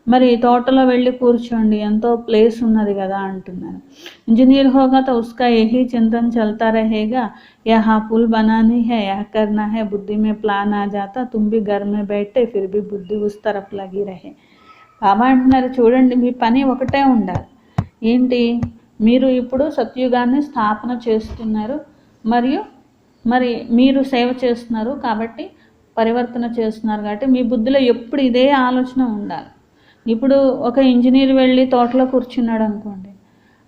మరి తోటలో వెళ్ళి కూర్చోండి, ఎంతో ప్లేస్ ఉన్నది కదా అంటున్నారు. ఇంజనీర్ హోగా తో ఉస్కా యహీ చింతన్ చల్తా రహేగా, యహా పుల్ బనానీ హై, యహ కర్నా హై. బుద్ధి మే ప్లాన్ ఆ జాతా, తుమ్ భీ ఘర్ మే బైఠే ఫిర్ భీ బుద్ధి ఉస్ తరఫ్ లగి రహే. బాబా అంటున్నారు, చూడండి మీ పని ఒకటే ఉండాలి. ఏంటి? మీరు ఇప్పుడు సత్యుగాన్ని స్థాపన చేస్తున్నారు, మరి మీరు సేవ చేస్తున్నారు కాబట్టి, పరివర్తన చేస్తున్నారు కాబట్టి మీ బుద్ధిలో ఎప్పుడు ఇదే ఆలోచన ఉండాలి. ఇప్పుడు ఒక ఇంజనీర్ వెళ్ళి తోటలో కూర్చున్నాడు అనుకోండి,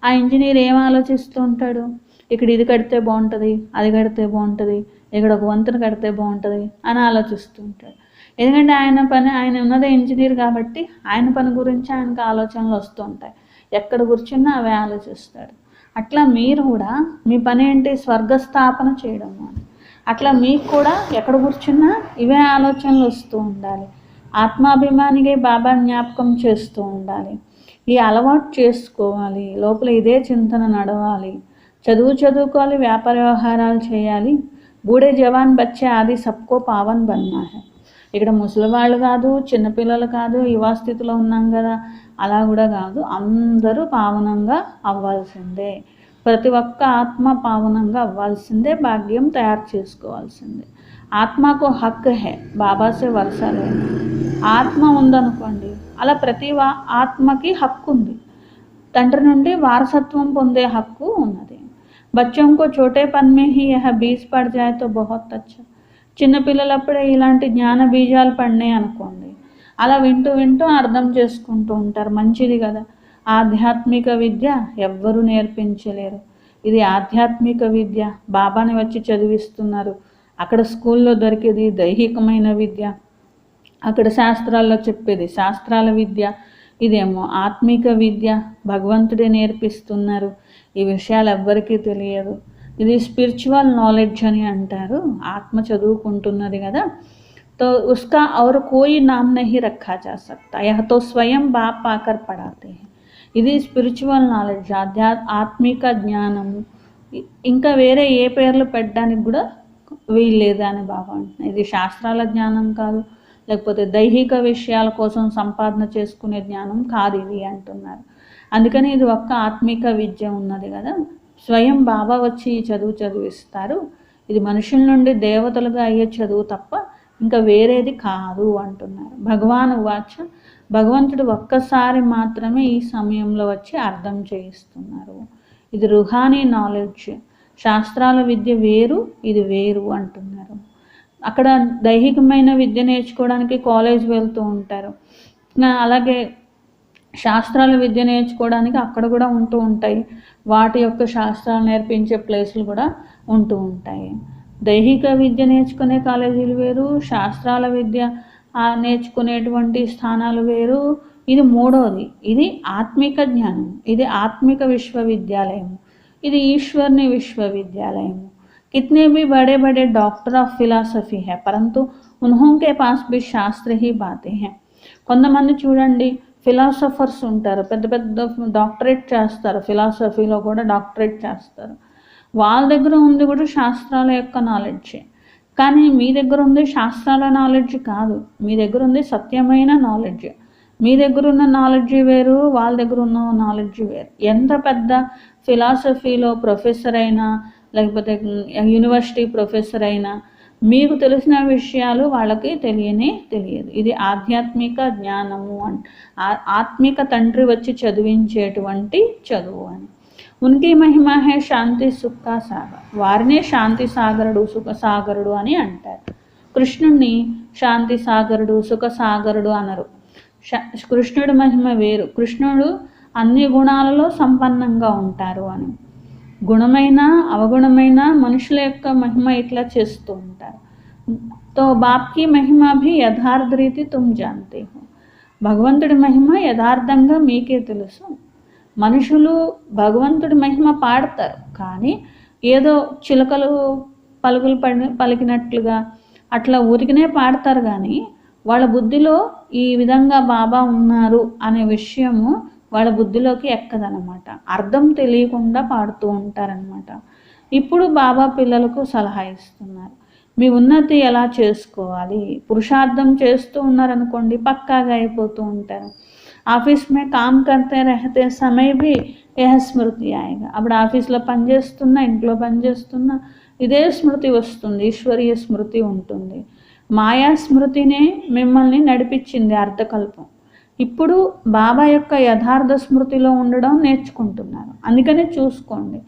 ఆ ఇంజనీర్ ఏం ఆలోచిస్తూ ఉంటాడు? ఇక్కడ ఇది కడితే బాగుంటుంది, అది కడితే బాగుంటుంది, ఇక్కడ ఒక వంతెన కడితే బాగుంటుంది అని ఆలోచిస్తూ ఉంటాడు. ఎందుకంటే ఆయన ఉన్నదే ఇంజనీర్ కాబట్టి ఆయన పని గురించి ఆయనకు ఆలోచనలు వస్తూ ఉంటాయి. ఎక్కడ కూర్చున్నా అవే ఆలోచిస్తాడు. అట్లా మీరు కూడా మీ పని ఏంటి? స్వర్గస్థాపన చేయడం అని. అట్లా మీకు కూడా ఎక్కడ కూర్చున్నా ఇవే ఆలోచనలు వస్తూ ఉండాలి. ఆత్మాభిమానిగా బాబా జ్ఞాపకం చేస్తూ ఉండాలి. ఈ అలవాటు చేసుకోవాలి. లోపల ఇదే చింతన నడవాలి. చదువుకోవాలి, వ్యాపార వ్యవహారాలు చేయాలి. బూఢే జవాన్ బచ్చే ఆది సబ్కో పావన్ బన్నా హై. ఇక్కడ ముసలివాళ్ళు కాదు, చిన్నపిల్లలు కాదు, యువ స్థితిలో ఉన్నాం కదా, అలా కూడా కాదు. అందరూ పావనంగా అవ్వాల్సిందే. ప్రతి ఒక్క ఆత్మ పావనంగా అవ్వాల్సిందే. భాగ్యం తయారు చేసుకోవాల్సిందే. ఆత్మకు హక్కు హే, బాబాసే వరస లేదు. ఆత్మ ఉందనుకోండి, అలా ప్రతి ఆత్మకి హక్కు ఉంది. తండ్రి నుండి వారసత్వం పొందే హక్కు ఉన్నది. బచ్చోं को छोटेपन में ही यह बीज पड़ जाए तो बहुत अच्छा. చిన్నపిల్లలప్పుడే ఇలాంటి జ్ఞాన బీజాలు పడినాయి అనుకోండి, అలా వింటూ అర్థం చేసుకుంటూ ఉంటారు. మంచిది కదా. ఆధ్యాత్మిక విద్య ఎవ్వరూ నేర్పించలేరు. ఇది ఆధ్యాత్మిక విద్య. బాబాని వచ్చి చదివిస్తున్నారు. అక్కడ స్కూల్లో దొరికేది దైహికమైన విద్య, అక్కడ శాస్త్రాల్లో చెప్పేది శాస్త్రాల విద్య. ఇదేమో ఆత్మిక విద్య, భగవంతుడే నేర్పిస్తున్నారు, ఈ విషయాలు ఎవ్వరికీ తెలియదు. ఇది స్పిరిచువల్ నాలెడ్జ్ అని అంటారు, ఆత్మ చదువుకుంటున్నది కదా. तो उसका और कोई नाम नहीं रखा जा सकता, यह तो स्वयं बाप आकर पढ़ाते हैं. ఇది స్పిరిచువల్ నాలెడ్జ్, ఆత్మిక జ్ఞానం, ఇంకా వేరే ఏ పేర్లు పెట్టడానికి కూడా వీల్లేదు అని బాబా అంటున్నారు. ఇది శాస్త్రాల జ్ఞానం కాదు, లేకపోతే దైహిక విషయాల కోసం సంపాదన చేసుకునే జ్ఞానం కాదు ఇది అంటున్నారు. అందుకని ఇది ఒక్క ఆత్మిక విద్య ఉన్నది కదా, స్వయం బాబా వచ్చి ఈ చదువు చదివిస్తారు. ఇది మనుషుల నుండి దేవతలుగా అయ్యే చదువు తప్ప ఇంకా వేరేది కాదు అంటున్నారు. భగవాన్ వాచ, భగవంతుడు ఒక్కసారి మాత్రమే ఈ సమయంలో వచ్చి అర్థం చేయిస్తున్నారు. ఇది రుహానీ నాలెడ్జ్, శాస్త్రాల విద్య వేరు, ఇది వేరు అంటున్నారు. అక్కడ దైహికమైన విద్య నేర్చుకోవడానికి కాలేజ్ వెళ్తూ ఉంటారు, అలాగే శాస్త్రాల విద్య నేర్చుకోవడానికి అక్కడ కూడా ఉంటూ ఉంటాయి, వాటి యొక్క శాస్త్రాలు నేర్పించే ప్లేసులు కూడా ఉంటూ ఉంటాయి. దైహిక విద్య నేర్చుకునే కాలేజీలు వేరు, శాస్త్రాల విద్య నేర్చుకునేటువంటి స్థానాలు వేరు. ఇది మూడోది, ఇది ఆత్మిక జ్ఞానం, ఇది ఆత్మిక విశ్వవిద్యాలయం, ఇది ఈశ్వర్ని విశ్వవిద్యాలయం. कितने भी बड़े बड़े डॉक्टर ऑफ फिलासफी है, परंतु उन्हों के पास भी शास्त्र ही बातें हैं. కొంతమంది చూడండి ఫిలాసఫర్స్ ఉంటారు, పెద్ద పెద్ద డాక్టరేట్ చేస్తారు, ఫిలాసఫీలో కూడా డాక్టరేట్ చేస్తారు. వాళ్ళ దగ్గర ఉంది కూడా శాస్త్రాల యొక్క నాలెడ్జే. కానీ మీ దగ్గర ఉంది శాస్త్రాల నాలెడ్జ్ కాదు, మీ దగ్గర ఉంది సత్యమైన నాలెడ్జ్. మీ దగ్గర ఉన్న నాలెడ్జ్ వేరు, వాళ్ళ దగ్గర ఉన్న నాలెడ్జ్ వేరు. ఎంత పెద్ద ఫిలాసఫీలో ప్రొఫెసర్ అయినా, లేకపోతే యూనివర్సిటీ ప్రొఫెసర్ అయినా, మీకు తెలిసిన విషయాలు వాళ్ళకి తెలియదు. ఇది ఆధ్యాత్మిక జ్ఞానము అని, ఆత్మిక తండ్రి వచ్చి చదివించేటువంటి చదువు అని. ఉనికి మహిమ హే శాంతి సుఖ సాగర్, వారినే శాంతి సాగరుడు, సుఖ సాగరుడు అని అంటారు. కృష్ణుడిని శాంతి సాగరుడు, సుఖ సాగరుడు అనరు. కృష్ణుడి మహిమ వేరు, కృష్ణుడు అన్ని గుణాలలో సంపన్నంగా ఉంటారు అని. గుణమైన అవగుణమైన మనుషుల యొక్క మహిమ ఇట్లా చేస్తూ ఉంటారు. తో బాప్కి మహిమ భీ యథార్థ రీతి తుమ్ జాన్తే హో, భగవంతుడి మహిమ యథార్థంగా మీకే తెలుసు. మనుషులు భగవంతుడి మహిమ పాడతారు, కానీ ఏదో చిలకలు పలుకులు పలికినట్లుగా అట్లా ఊరికినే పాడతారు, కానీ వాళ్ళ బుద్ధిలో ఈ విధంగా బాబా ఉన్నారు అనే విషయము వాళ్ళ బుద్ధిలోకి ఎక్కదనమాట, అర్థం తెలియకుండా పాడుతూ ఉంటారనమాట. ఇప్పుడు బాబా పిల్లలకు సలహా ఇస్తున్నారు, మీ ఉన్నతి ఎలా చేసుకోవాలి. పురుషార్థం చేస్తూ ఉన్నారనుకోండి, పక్కాగా అయిపోతూ ఉంటారు. ఆఫీస్ మే కామ్ కర్తే రహతే సమయ భీ యహ స్మృతి ఆయేగా, అప్పుడు ఆఫీస్లో పనిచేస్తున్నా, ఇంట్లో పనిచేస్తున్నా ఇదే స్మృతి వస్తుంది, ఈశ్వరీయ స్మృతి ఉంటుంది. మాయా స్మృతినే మిమ్మల్ని నడిపించింది అర్ధకల్పం. ఇప్పుడు బాబా యొక్క యథార్థ స్మృతిలో ఉండడం నేర్చుకుంటున్నారు. అందుకనే చూసుకోండి,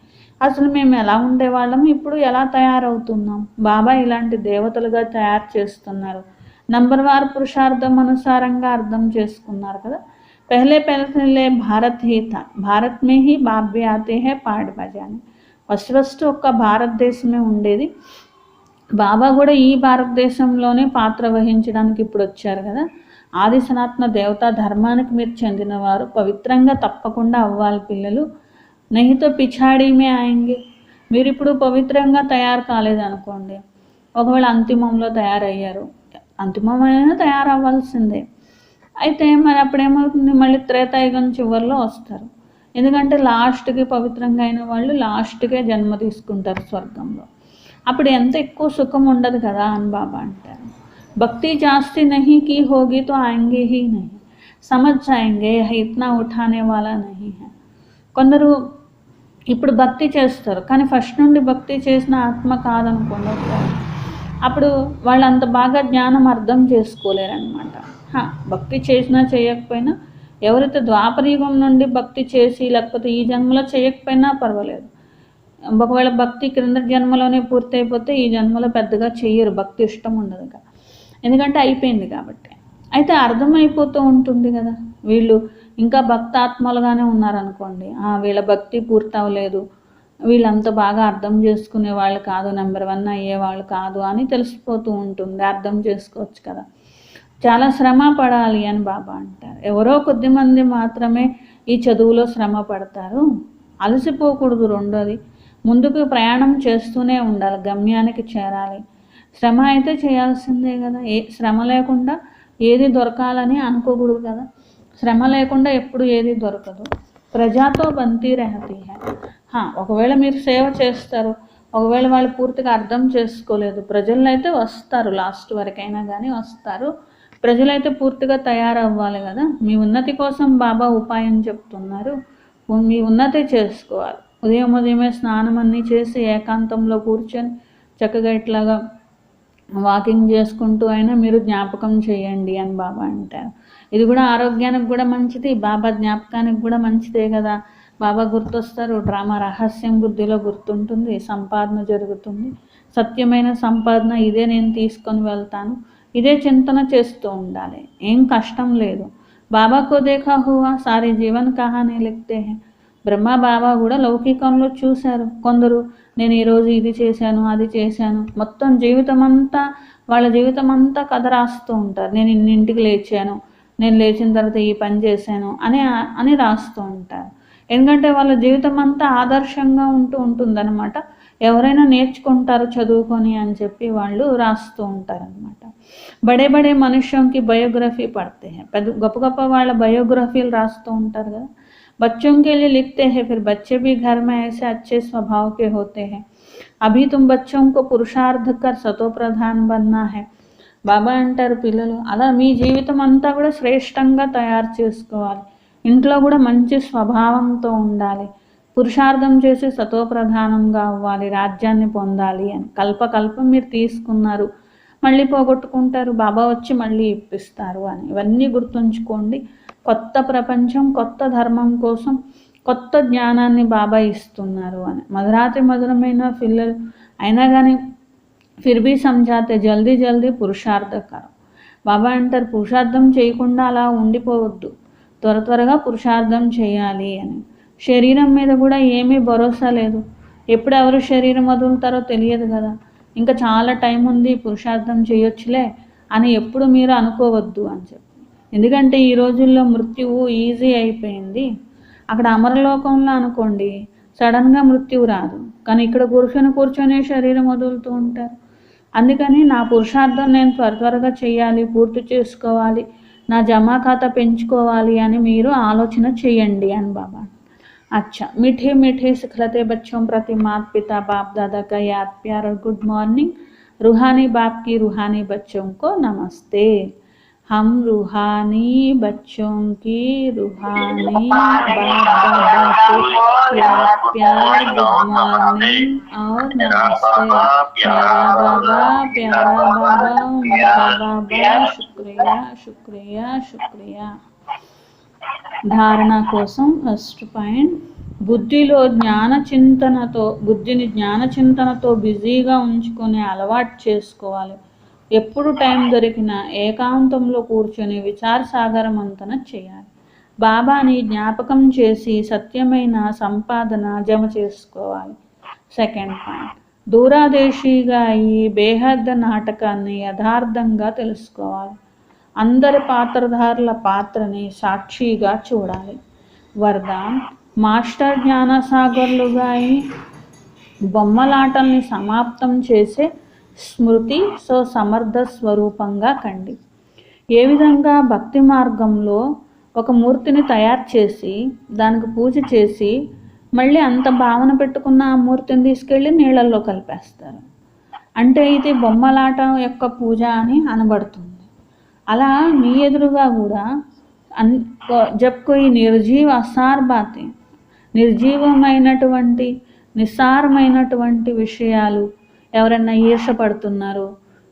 అసలు మేము ఎలా ఉండేవాళ్ళం, ఇప్పుడు ఎలా తయారవుతున్నాం. బాబా ఇలాంటి దేవతలుగా తయారు చేస్తున్నారు. నంబర్ వార్ పురుషార్థం అనుసారంగా అర్థం చేసుకున్నారు కదా. पहले భారత్ హీ థా, భారత్ మే హీ బాప్ భీ ఆతే హై పాడ్ బజానే. ఫస్ట్ ఒక్క భారతదేశమే ఉండేది, బాబా కూడా ఈ భారతదేశంలోనే పాత్ర వహించడానికి ఇప్పుడు వచ్చారు కదా. ఆది సనాతన దేవతా ధర్మానికి మీరు చెందినవారు, పవిత్రంగా తప్పకుండా అవ్వాలి పిల్లలు. నహితో పిఛాడీమే ఆయంగే, మీరు ఇప్పుడు పవిత్రంగా తయారు కాలేదనుకోండి, ఒకవేళ అంతిమంలో తయారయ్యారు, అంతిమమైన తయారవ్వాల్సిందే. అయితే మరి అప్పుడేమవుతుంది, మళ్ళీ త్రేతాయుగం చివరిలో వస్తారు. ఎందుకంటే లాస్ట్కి పవిత్రంగా అయిన వాళ్ళు లాస్ట్కే జన్మ తీసుకుంటారు స్వర్గంలో. అప్పుడు ఎంత ఎక్కువ సుఖం ఉండదు కదా అని బాబా అంటారు. భక్తి జాస్తి నహీ కీ హోగి తో ఆయంగే he Nahi, సమజ్ Jayenge ఇత్నా ఉఠానే Wala Nahi high. కొందరు ఇప్పుడు భక్తి చేస్తారు, కానీ ఫస్ట్ నుండి భక్తి చేసిన ఆత్మ కాదనుకోండి, అప్పుడు వాళ్ళు అంత బాగా జ్ఞానం అర్థం చేసుకోలేరనమాట. భక్తి చేసినా చేయకపోయినా, ఎవరైతే ద్వాపరయుగం నుండి భక్తి చేసి లేకపోతే ఈ జన్మలో చేయకపోయినా పర్వాలేదు, ఒకవేళ భక్తి క్రింద జన్మలోనే పూర్తి అయిపోతే ఈ జన్మలో పెద్దగా చెయ్యరు, భక్తి ఇష్టం ఉండదు కదా, ఎందుకంటే అయిపోయింది కాబట్టి. అయితే అర్థమైపోతూ ఉంటుంది కదా, వీళ్ళు ఇంకా భక్తాత్మలుగానే ఉన్నారనుకోండి, వీళ్ళ భక్తి పూర్తి అవ్వలేదు, వీళ్ళంతా బాగా అర్థం చేసుకునే వాళ్ళు కాదు, నెంబర్ 1 అయ్యేవాళ్ళు కాదు అని తెలిసిపోతూ ఉంటుంది, అర్థం చేసుకోవచ్చు కదా. చాలా శ్రమ పడాలి అని బాబా అంటారు. ఎవరో కొద్దిమంది మాత్రమే ఈ చదువులో శ్రమ పడతారు. అలసిపోకూడదు. రెండోది, ముందుకు ప్రయాణం చేస్తూనే ఉండాలి, గమ్యానికి చేరాలి. శ్రమ అయితే చేయాల్సిందే కదా. శ్రమ లేకుండా ఏది దొరకాలని అనుకోకూడదు కదా. శ్రమ లేకుండా ఎప్పుడు ఏది దొరకదు. ప్రజాతో బంతీ రహతీ హై. ఒకవేళ మీరు సేవ చేస్తారు, ఒకవేళ వాళ్ళు పూర్తిగా అర్థం చేసుకోలేదు, ప్రజల్లో అయితే వస్తారు, లాస్ట్ వరకైనా కానీ వస్తారు. ప్రజలైతే పూర్తిగా తయారవ్వాలి కదా. మీ ఉన్నతి కోసం బాబా ఉపాయం చెప్తున్నారు. మీ ఉన్నతి చేసుకోవాలి. ఉదయమే స్నానం అన్నీ చేసి ఏకాంతంలో కూర్చొని చక్కగా ఇట్లాగా వాకింగ్ చేసుకుంటూ అయినా మీరు జ్ఞాపకం చేయండి అని బాబా అంటారు. ఇది కూడా ఆరోగ్యానికి కూడా మంచిది, బాబా జ్ఞాపకానికి కూడా మంచిదే కదా. బాబా గుర్తొస్తారు, డ్రామా రహస్యం బుద్ధిలో గుర్తుంటుంది, సంపాదన జరుగుతుంది. సత్యమైన సంపాదన ఇదే, నేను తీసుకొని వెళ్తాను, ఇదే చింతన చేస్తూ ఉండాలి. ఏం కష్టం లేదు. బాబాకో దేఖా హువా సారీ జీవన్ కహానీ లిఖతే హై. బ్రహ్మ బాబా కూడా లౌకికంలో చూశారు. కొందరు నేను ఈరోజు ఇది చేశాను, అది చేశాను, మొత్తం జీవితం అంతా వాళ్ళ జీవితం అంతా కథ రాస్తూ ఉంటారు. నేను ఇన్నింటికి లేచాను, నేను లేచిన తర్వాత ఈ పని చేశాను అని రాస్తూ ఉంటారు. ఎందుకంటే వాళ్ళ జీవితం అంతా ఆదర్శంగా ఉంటుందన్నమాట. ఎవరైనా నేర్చుకుంటారు చదువుకొని అని చెప్పి వాళ్ళు రాస్తూ ఉంటారనమాట. బడే బడే మనుష్యంకి బయోగ్రఫీ పడితే పెద్ద గొప్ప గొప్ప వాళ్ళ బయోగ్రఫీలు రాస్తూ ఉంటారు కదా. बच्चों के लिए लिखते हैं, फिर बच्चे भी घर में ऐसे अच्छे स्वभाव के होते हैं. अभी तुम बच्चों को पुरुषार्थ कर सतो प्रधान बनना है. బాబా అంటారు, పిల్లలు అలా మీ జీవితం అంతా కూడా శ్రేష్టంగా తయారు చేసుకోవాలి. ఇంట్లో కూడా మంచి స్వభావంతో ఉండాలి. పురుషార్థం చేసి సతోప్రధానంగా అవ్వాలి, రాజ్యాన్ని పొందాలి అని. కల్పకల్పం మీరు తీసుకున్నారు, మళ్ళీ పోగొట్టుకుంటారు, బాబా వచ్చి మళ్ళీ ఇప్పిస్తారు అని. ఇవన్నీ గుర్తుంచుకోండి. కొత్త ప్రపంచం, కొత్త ధర్మం కోసం కొత్త జ్ఞానాన్ని బాబా ఇస్తున్నారు అని. మధురాతి మధురమైన పిల్లలు అయినా కానీ ఫిర్ భీ సమझाते జల్దీ జల్దీ పురుషార్థ కరో. బాబా అంటారు, పురుషార్థం చేయకుండా అలా ఉండిపోవద్దు, త్వరగా పురుషార్థం చేయాలి అని. శరీరం మీద కూడా ఏమీ భరోసా లేదు, ఎప్పుడు ఎవరు శరీరం వదులుతారో తెలియదు కదా. ఇంకా చాలా టైం ఉంది, పురుషార్థం చేయొచ్చులే అని ఎప్పుడు మీరు అనుకోవద్దు అని చెప్పి. ఎందుకంటే ఈ రోజుల్లో మృత్యువు ఈజీ అయిపోయింది. అక్కడ అమరలోకంలో అనుకోండి సడన్గా మృత్యువు రాదు, కానీ ఇక్కడ కూర్చొని శరీరం వదులుతూ ఉంటారు. అందుకని నా పురుషార్థం నేను త్వరగా చేయాలి, పూర్తి చేసుకోవాలి, నా జమా ఖాతా పెంచుకోవాలి అని మీరు ఆలోచన చేయండి అని బాబా. अच्छा, मीठे मीठे सिखलते बच्चों प्रति माता पिता बाप दादा का याद प्यार और गुड मॉर्निंग. रूहानी बाप की रूहानी बच्चों को नमस्ते. हम रूहानी बच्चों की रूहानी बाप दादा को प्यार गुड मॉर्निंग और नमस्ते. मेरा बाबा, प्यारा बाबा, मीठा बाबा, शुक्रिया शुक्रिया शुक्रिया. ధారణ కోసం ఫస్ట్ పాయింట్, బుద్ధిని జ్ఞాన చింతనతో బిజీగా ఉంచుకునే అలవాటు చేసుకోవాలి. ఎప్పుడు టైం దొరికినా ఏకాంతంలో కూర్చొని విచార సాగర మంతన చేయాలి. బాబాని జ్ఞాపకం చేసి సత్యమైన సంపాదన జమ చేసుకోవాలి. సెకండ్ పాయింట్, దూరాదేశీగా ఈ బేహద్ద నాటకాన్ని యథార్థంగా తెలుసుకోవాలి. అందరి పాత్రధారుల పాత్రని సాక్షిగా చూడాలి. వరదాన్, మాస్టర్ జ్ఞానసాగర్లుగా అయి బొమ్మలాటల్ని సమాప్తం చేసే స్మృతి సమర్థ స్వరూపంగా కండి. ఏ విధంగా భక్తి మార్గంలో ఒక మూర్తిని తయారు చేసి దానికి పూజ చేసి మళ్ళీ అంత భావన పెట్టుకున్న ఆ మూర్తిని తీసుకెళ్ళి నీళ్ళల్లో కలిపేస్తారు, అంటే ఇది బొమ్మలాట యొక్క పూజ అని అనబడుతుంది. అలా మీ ఎదురుగా కూడా జబ్ కోయి నిర్జీవ అసార్ బాతే, నిర్జీవమైనటువంటి నిస్సారమైనటువంటి విషయాలు, ఎవరైనా ఈర్షపడుతున్నారు,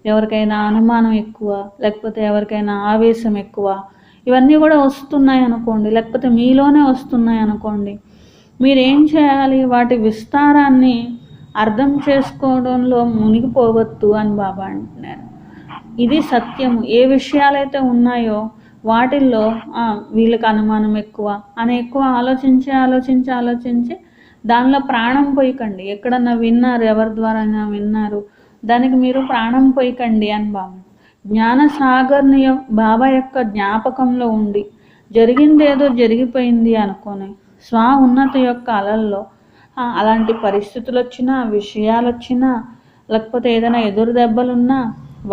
ఎవరికైనా అనుమానం ఎక్కువ, లేకపోతే ఎవరికైనా ఆవేశం ఎక్కువ, ఇవన్నీ కూడా వస్తున్నాయి అనుకోండి, లేకపోతే మీలోనే వస్తున్నాయి అనుకోండి, మీరేం చేయాలి? వాటి విస్తారాన్ని అర్థం చేసుకోవడంలో మునిగిపోవద్దు అని బాబా అంటున్నారు. ఇది సత్యము. ఏ విషయాలైతే ఉన్నాయో వాటిల్లో వీళ్ళకి అనుమానం ఎక్కువ అని ఎక్కువ ఆలోచించి దానిలో ప్రాణం పోయికండి. ఎక్కడన్నా విన్నారు, ఎవరి ద్వారా విన్నారు, దానికి మీరు ప్రాణం పోయికండి అని బాబా. జ్ఞానసాగర్ని బాబా యొక్క జ్ఞాపకంలో ఉండి జరిగిందేదో జరిగిపోయింది అనుకొని స్వ ఉన్నతి యొక్క అలల్లో అలాంటి పరిస్థితులు వచ్చినా, విషయాలు వచ్చినా, లేకపోతే ఏదైనా ఎదురు దెబ్బలున్నా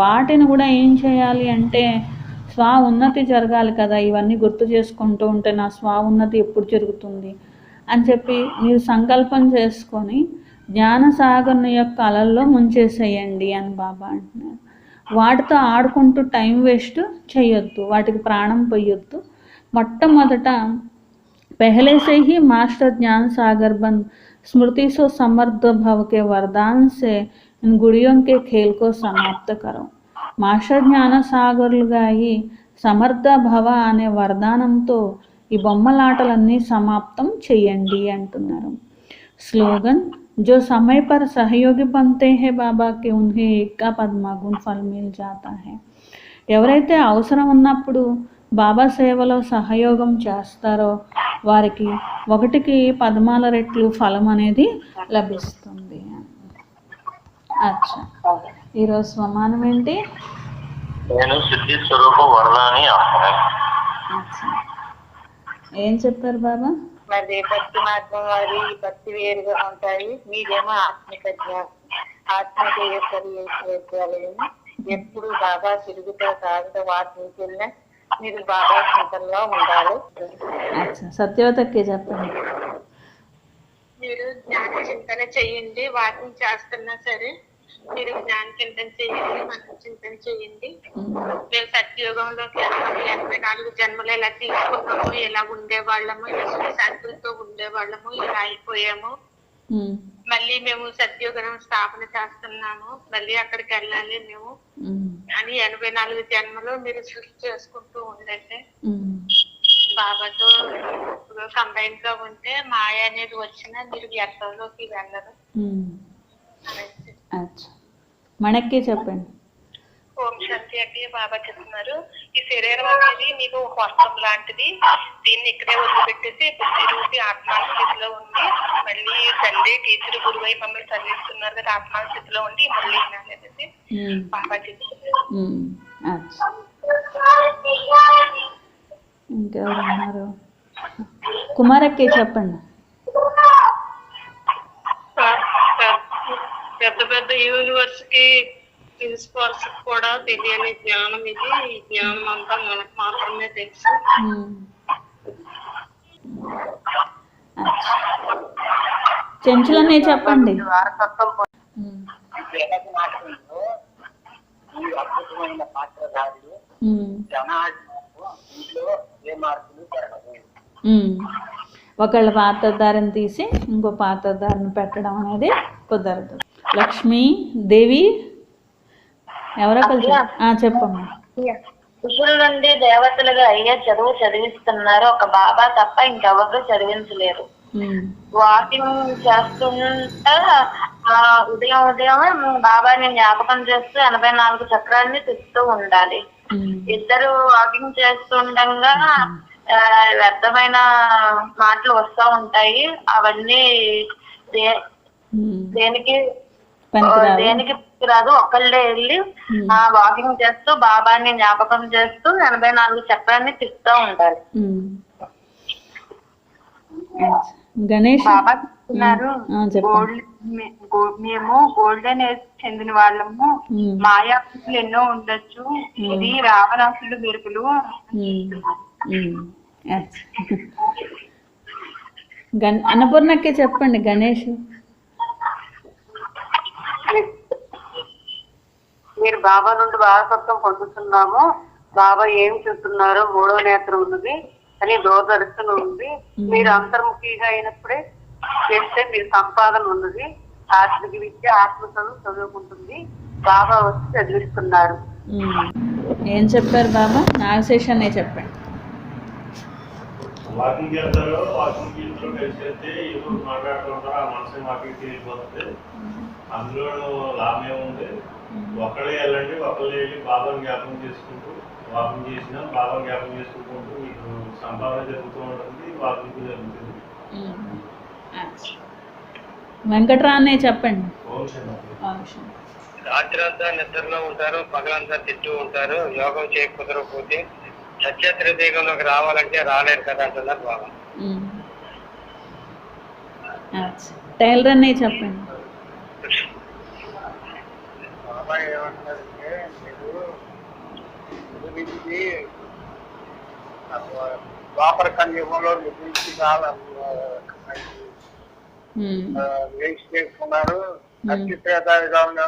వాటిని కూడా ఏం చేయాలి అంటే స్వ ఉన్నతి జరగాలి కదా, ఇవన్నీ గుర్తు చేసుకుంటూ ఉంటే నా స్వ ఉన్నతి ఎప్పుడు జరుగుతుంది అని చెప్పి మీరు సంకల్పం చేసుకొని జ్ఞానసాగర్ని యొక్క అలల్లో ముంచేసేయండి అని బాబా అంటున్నారు. వాటితో ఆడుకుంటూ టైం వేస్ట్ చేయొద్దు, వాటికి ప్రాణం పోయొద్దు. మొట్టమొదట पहले से ही मास्टर ज्ञान सागर बन स्मृति सो समर्थ भव के वरदान से इन गुड़ियों के खेल को समाप्त करो. మాస్టర్ జ్ఞాన సాగరులుగా అయి సమర్థ భవ అనే వరదానంతో ఈ బొమ్మలాటలన్నీ సమాప్తం చెయ్యండి అంటున్నారు. స్లోగన్ जो समय पर सहयोगी बनते हैं बाबा के उन्हें एक का पद्मा गुण फल मिल जाता है. ఎవరైతే అవసరం ఉన్నప్పుడు బాబా సేవలో సహయోగం చేస్తారో వారికి 1కి 14 రెట్లు ఫలం అనేది లభిస్తుంది. అచ్చా, ఈరోజు స్వమానం ఏంటి? నేను సిద్ధి స్వరూప వరదాని. అచ్చా, ఏం చెప్పారు బాబా? మరి భక్తి మార్గం వారి భక్తి వేరుగా ఉంటాయి, మీరేమో ఆత్మిక విశ్వవిద్యాలయం. ఎప్పుడు బాబా తిరుగుతో తాగుతూ వాటికి వెళ్ళినా మీరు బాబా చింతనలో ఉండాలి. సత్యవతకి చెప్పండి. మీరు జ్ఞాన చింతన చెయ్యండి, వాటిని చేస్తున్నా సరే మీరు జ్ఞాన చింతన చెయ్యండి, మన చింతన చెయ్యండి. మేము సత్యయుగంలోకి వెళ్తాము, 84 జన్మలు ఎలా తీసుకున్నాము, ఎలా ఉండేవాళ్ళము, శాంతులతో ఉండేవాళ్ళము, ఇలా అయిపోయాము. మళ్ళీ మేము సత్యయుగం స్థాపన చేస్తున్నాము, మళ్ళీ అక్కడికి వెళ్ళాలి మేము అని 84 జన్మలు మీరు సృష్టి చేసుకుంటూ ఉండండి. బాబాతో కంబైన్ గా ఉంటే మాయ అనేది వచ్చినా మీరు వ్యర్థంలోకి వెళ్ళరు. మనకి చెప్పండి. ఓం శాంతి అంటే బాబా చెప్తున్నారు, ఈ శరీరం అనేది మీకు ఒక వస్త్రం లాంటిది, దీన్ని ఇక్కడే వదిలిపెట్టేసి బుద్ధి రూపి ఆత్మాస్థితిలో ఉండి మళ్ళీ తండ్రి టీచర్ గురువై మమ్మల్ని చదివిస్తున్నారు కదా, ఆత్మాస్థితిలో ఉండి మళ్ళీ అనేసి బాబా చెప్తున్నారు. ఇంకెవరున్నారు? కుమారక్కి చెప్పండి. పెద్ద పెద్ద యూనివర్స్ కి ప్రిన్సిపాల్స్ కూడా తెలియని జ్ఞానం ఇది, ఈ జ్ఞానం అంతా మనకు మాత్రమే తెలుసు. చెంచులనే చెప్పండి. అద్భుతమైన పాత్రధారులు ఒకళ్ళ పాత్రధారిని తీసి ఇంకో పాత్రధారిని పెట్టడం అనేది కుదరదు. లక్ష్మీ దేవి ఎవరొకరు చెప్పమ్మా. ఋషుల నుండి దేవతలుగా అయ్యే చదువు చదివిస్తున్నారు, ఒక బాబా తప్ప ఇంకెవరు చదివించలేరు. వాకింగ్ చేస్తుంటా ఉదయం బాబాని జ్ఞాపకం చేస్తూ 84 చక్రాన్ని తిప్పుతూ ఉండాలి. ఇద్దరు వాకింగ్ చేస్తుండగా వ్యర్థమైన మాటలు వస్తూ ఉంటాయి, అవన్నీ దేనికి రాదు. ఒకళ్ళే వెళ్ళి వాకింగ్ చేస్తూ బాబాని జ్ఞాపకం చేస్తూ 84 చక్రాన్ని తిప్పుతూ ఉండాలి. గణేష్ బాబా చెప్తున్నారు, మేము గోల్డెన్ ఏజ్ చెందిన వాళ్ళము, మాయాసులు ఎన్నో ఉండొచ్చు, ఇది రావణాసులు మెరుపులు. అన్నపూర్ణకి చెప్పండి. గణేష్ మీరు బాబా నుండి వారసత్వం పొందుతున్నాము, బాబా ఏం చెప్తున్నారో 3వ నేత్రం ఉన్నది అని దూరదర్శనం ఉంది. మీరు అంతర్ముఖిగా అయినప్పుడే చేస్తే మీరు సంపాదన ఉన్నది, ఆత్మిక విద్య ఆత్మ చదువుకుంటుంది, బాబా వచ్చి చదివిస్తున్నారు. ఏం చెప్పారు బాబా? నాగశేషాన్ని చెప్పండి. వాకింగ్ చేస్తారు, వాకింగ్ చేస్తారు, కలిసి ఏదో మాట్లాడుతూ ఉంటారు, ఆ మనసు వాకింగ్ తెలియపోతుంది. అందులో లాభం ఏముంది? ఒకళ్ళే వెళ్ళండి, ఒకళ్ళే వెళ్ళి బాబాని జ్ఞాపకం చేసుకుంటూ వాకింగ్ చేసినా బాబాని జ్ఞాపకం చేసుకుంటూ మీకు సంపాదన జరుగుతూ ఉంటుంది, వాకింగ్ జరుగుతుంది. వెంకట్రానే చెప్పండి. ఓం శాంతి. రాత్రి అంతా నిద్రలో ఉంటారు, పగలంతా తింటూ ఉంటారు. యోగం చేయకపోతే సత్యాత్ర దేగంలోకి రావాలంటే రాలేరు కదా అంటున్నారు బాబా. టైలర్ అన్నయ్య చెప్పండి. బాబా ఏమంటారంటే మీరు ద్వాపర కలియుగంలో నిర్మించి వేసి చేసుకున్నారు. సత్యత్రేతాయుగా ఉన్న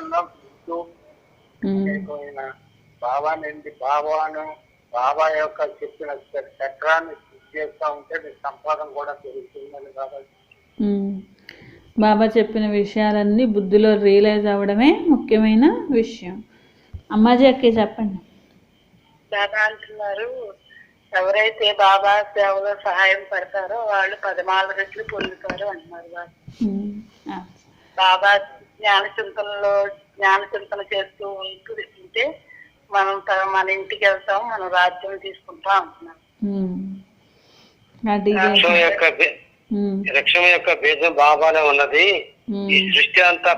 బాబా యొక్క చెప్పిన చక్రాన్ని చేస్తా ఉంటే మీ సంపాదన కూడా పెరుగుతుందని కాబట్టి బాబా చెప్పిన విషయాలన్నీ బుద్ధిలో రియలైజ్ అవ్వడమే ముఖ్యమైన విషయం. అమ్మాజీ అక్కే చెప్పండి. బాబా అంటున్నారు, ఎవరైతే బాబా సేవలో సహాయం పడతారో వాళ్ళు 14 రెట్లు పొందుతారు అంటున్నారు. బాబా జ్ఞాన చింతన చేస్తూ ఉంటే మనం మన ఇంటికి వెళ్తాం, మనం రాజ్యం తీసుకుంటాం అంటున్నాం. వృక్షం యొక్క బీజం బాబానే ఉన్నది. ఈ సృష్టి అంతా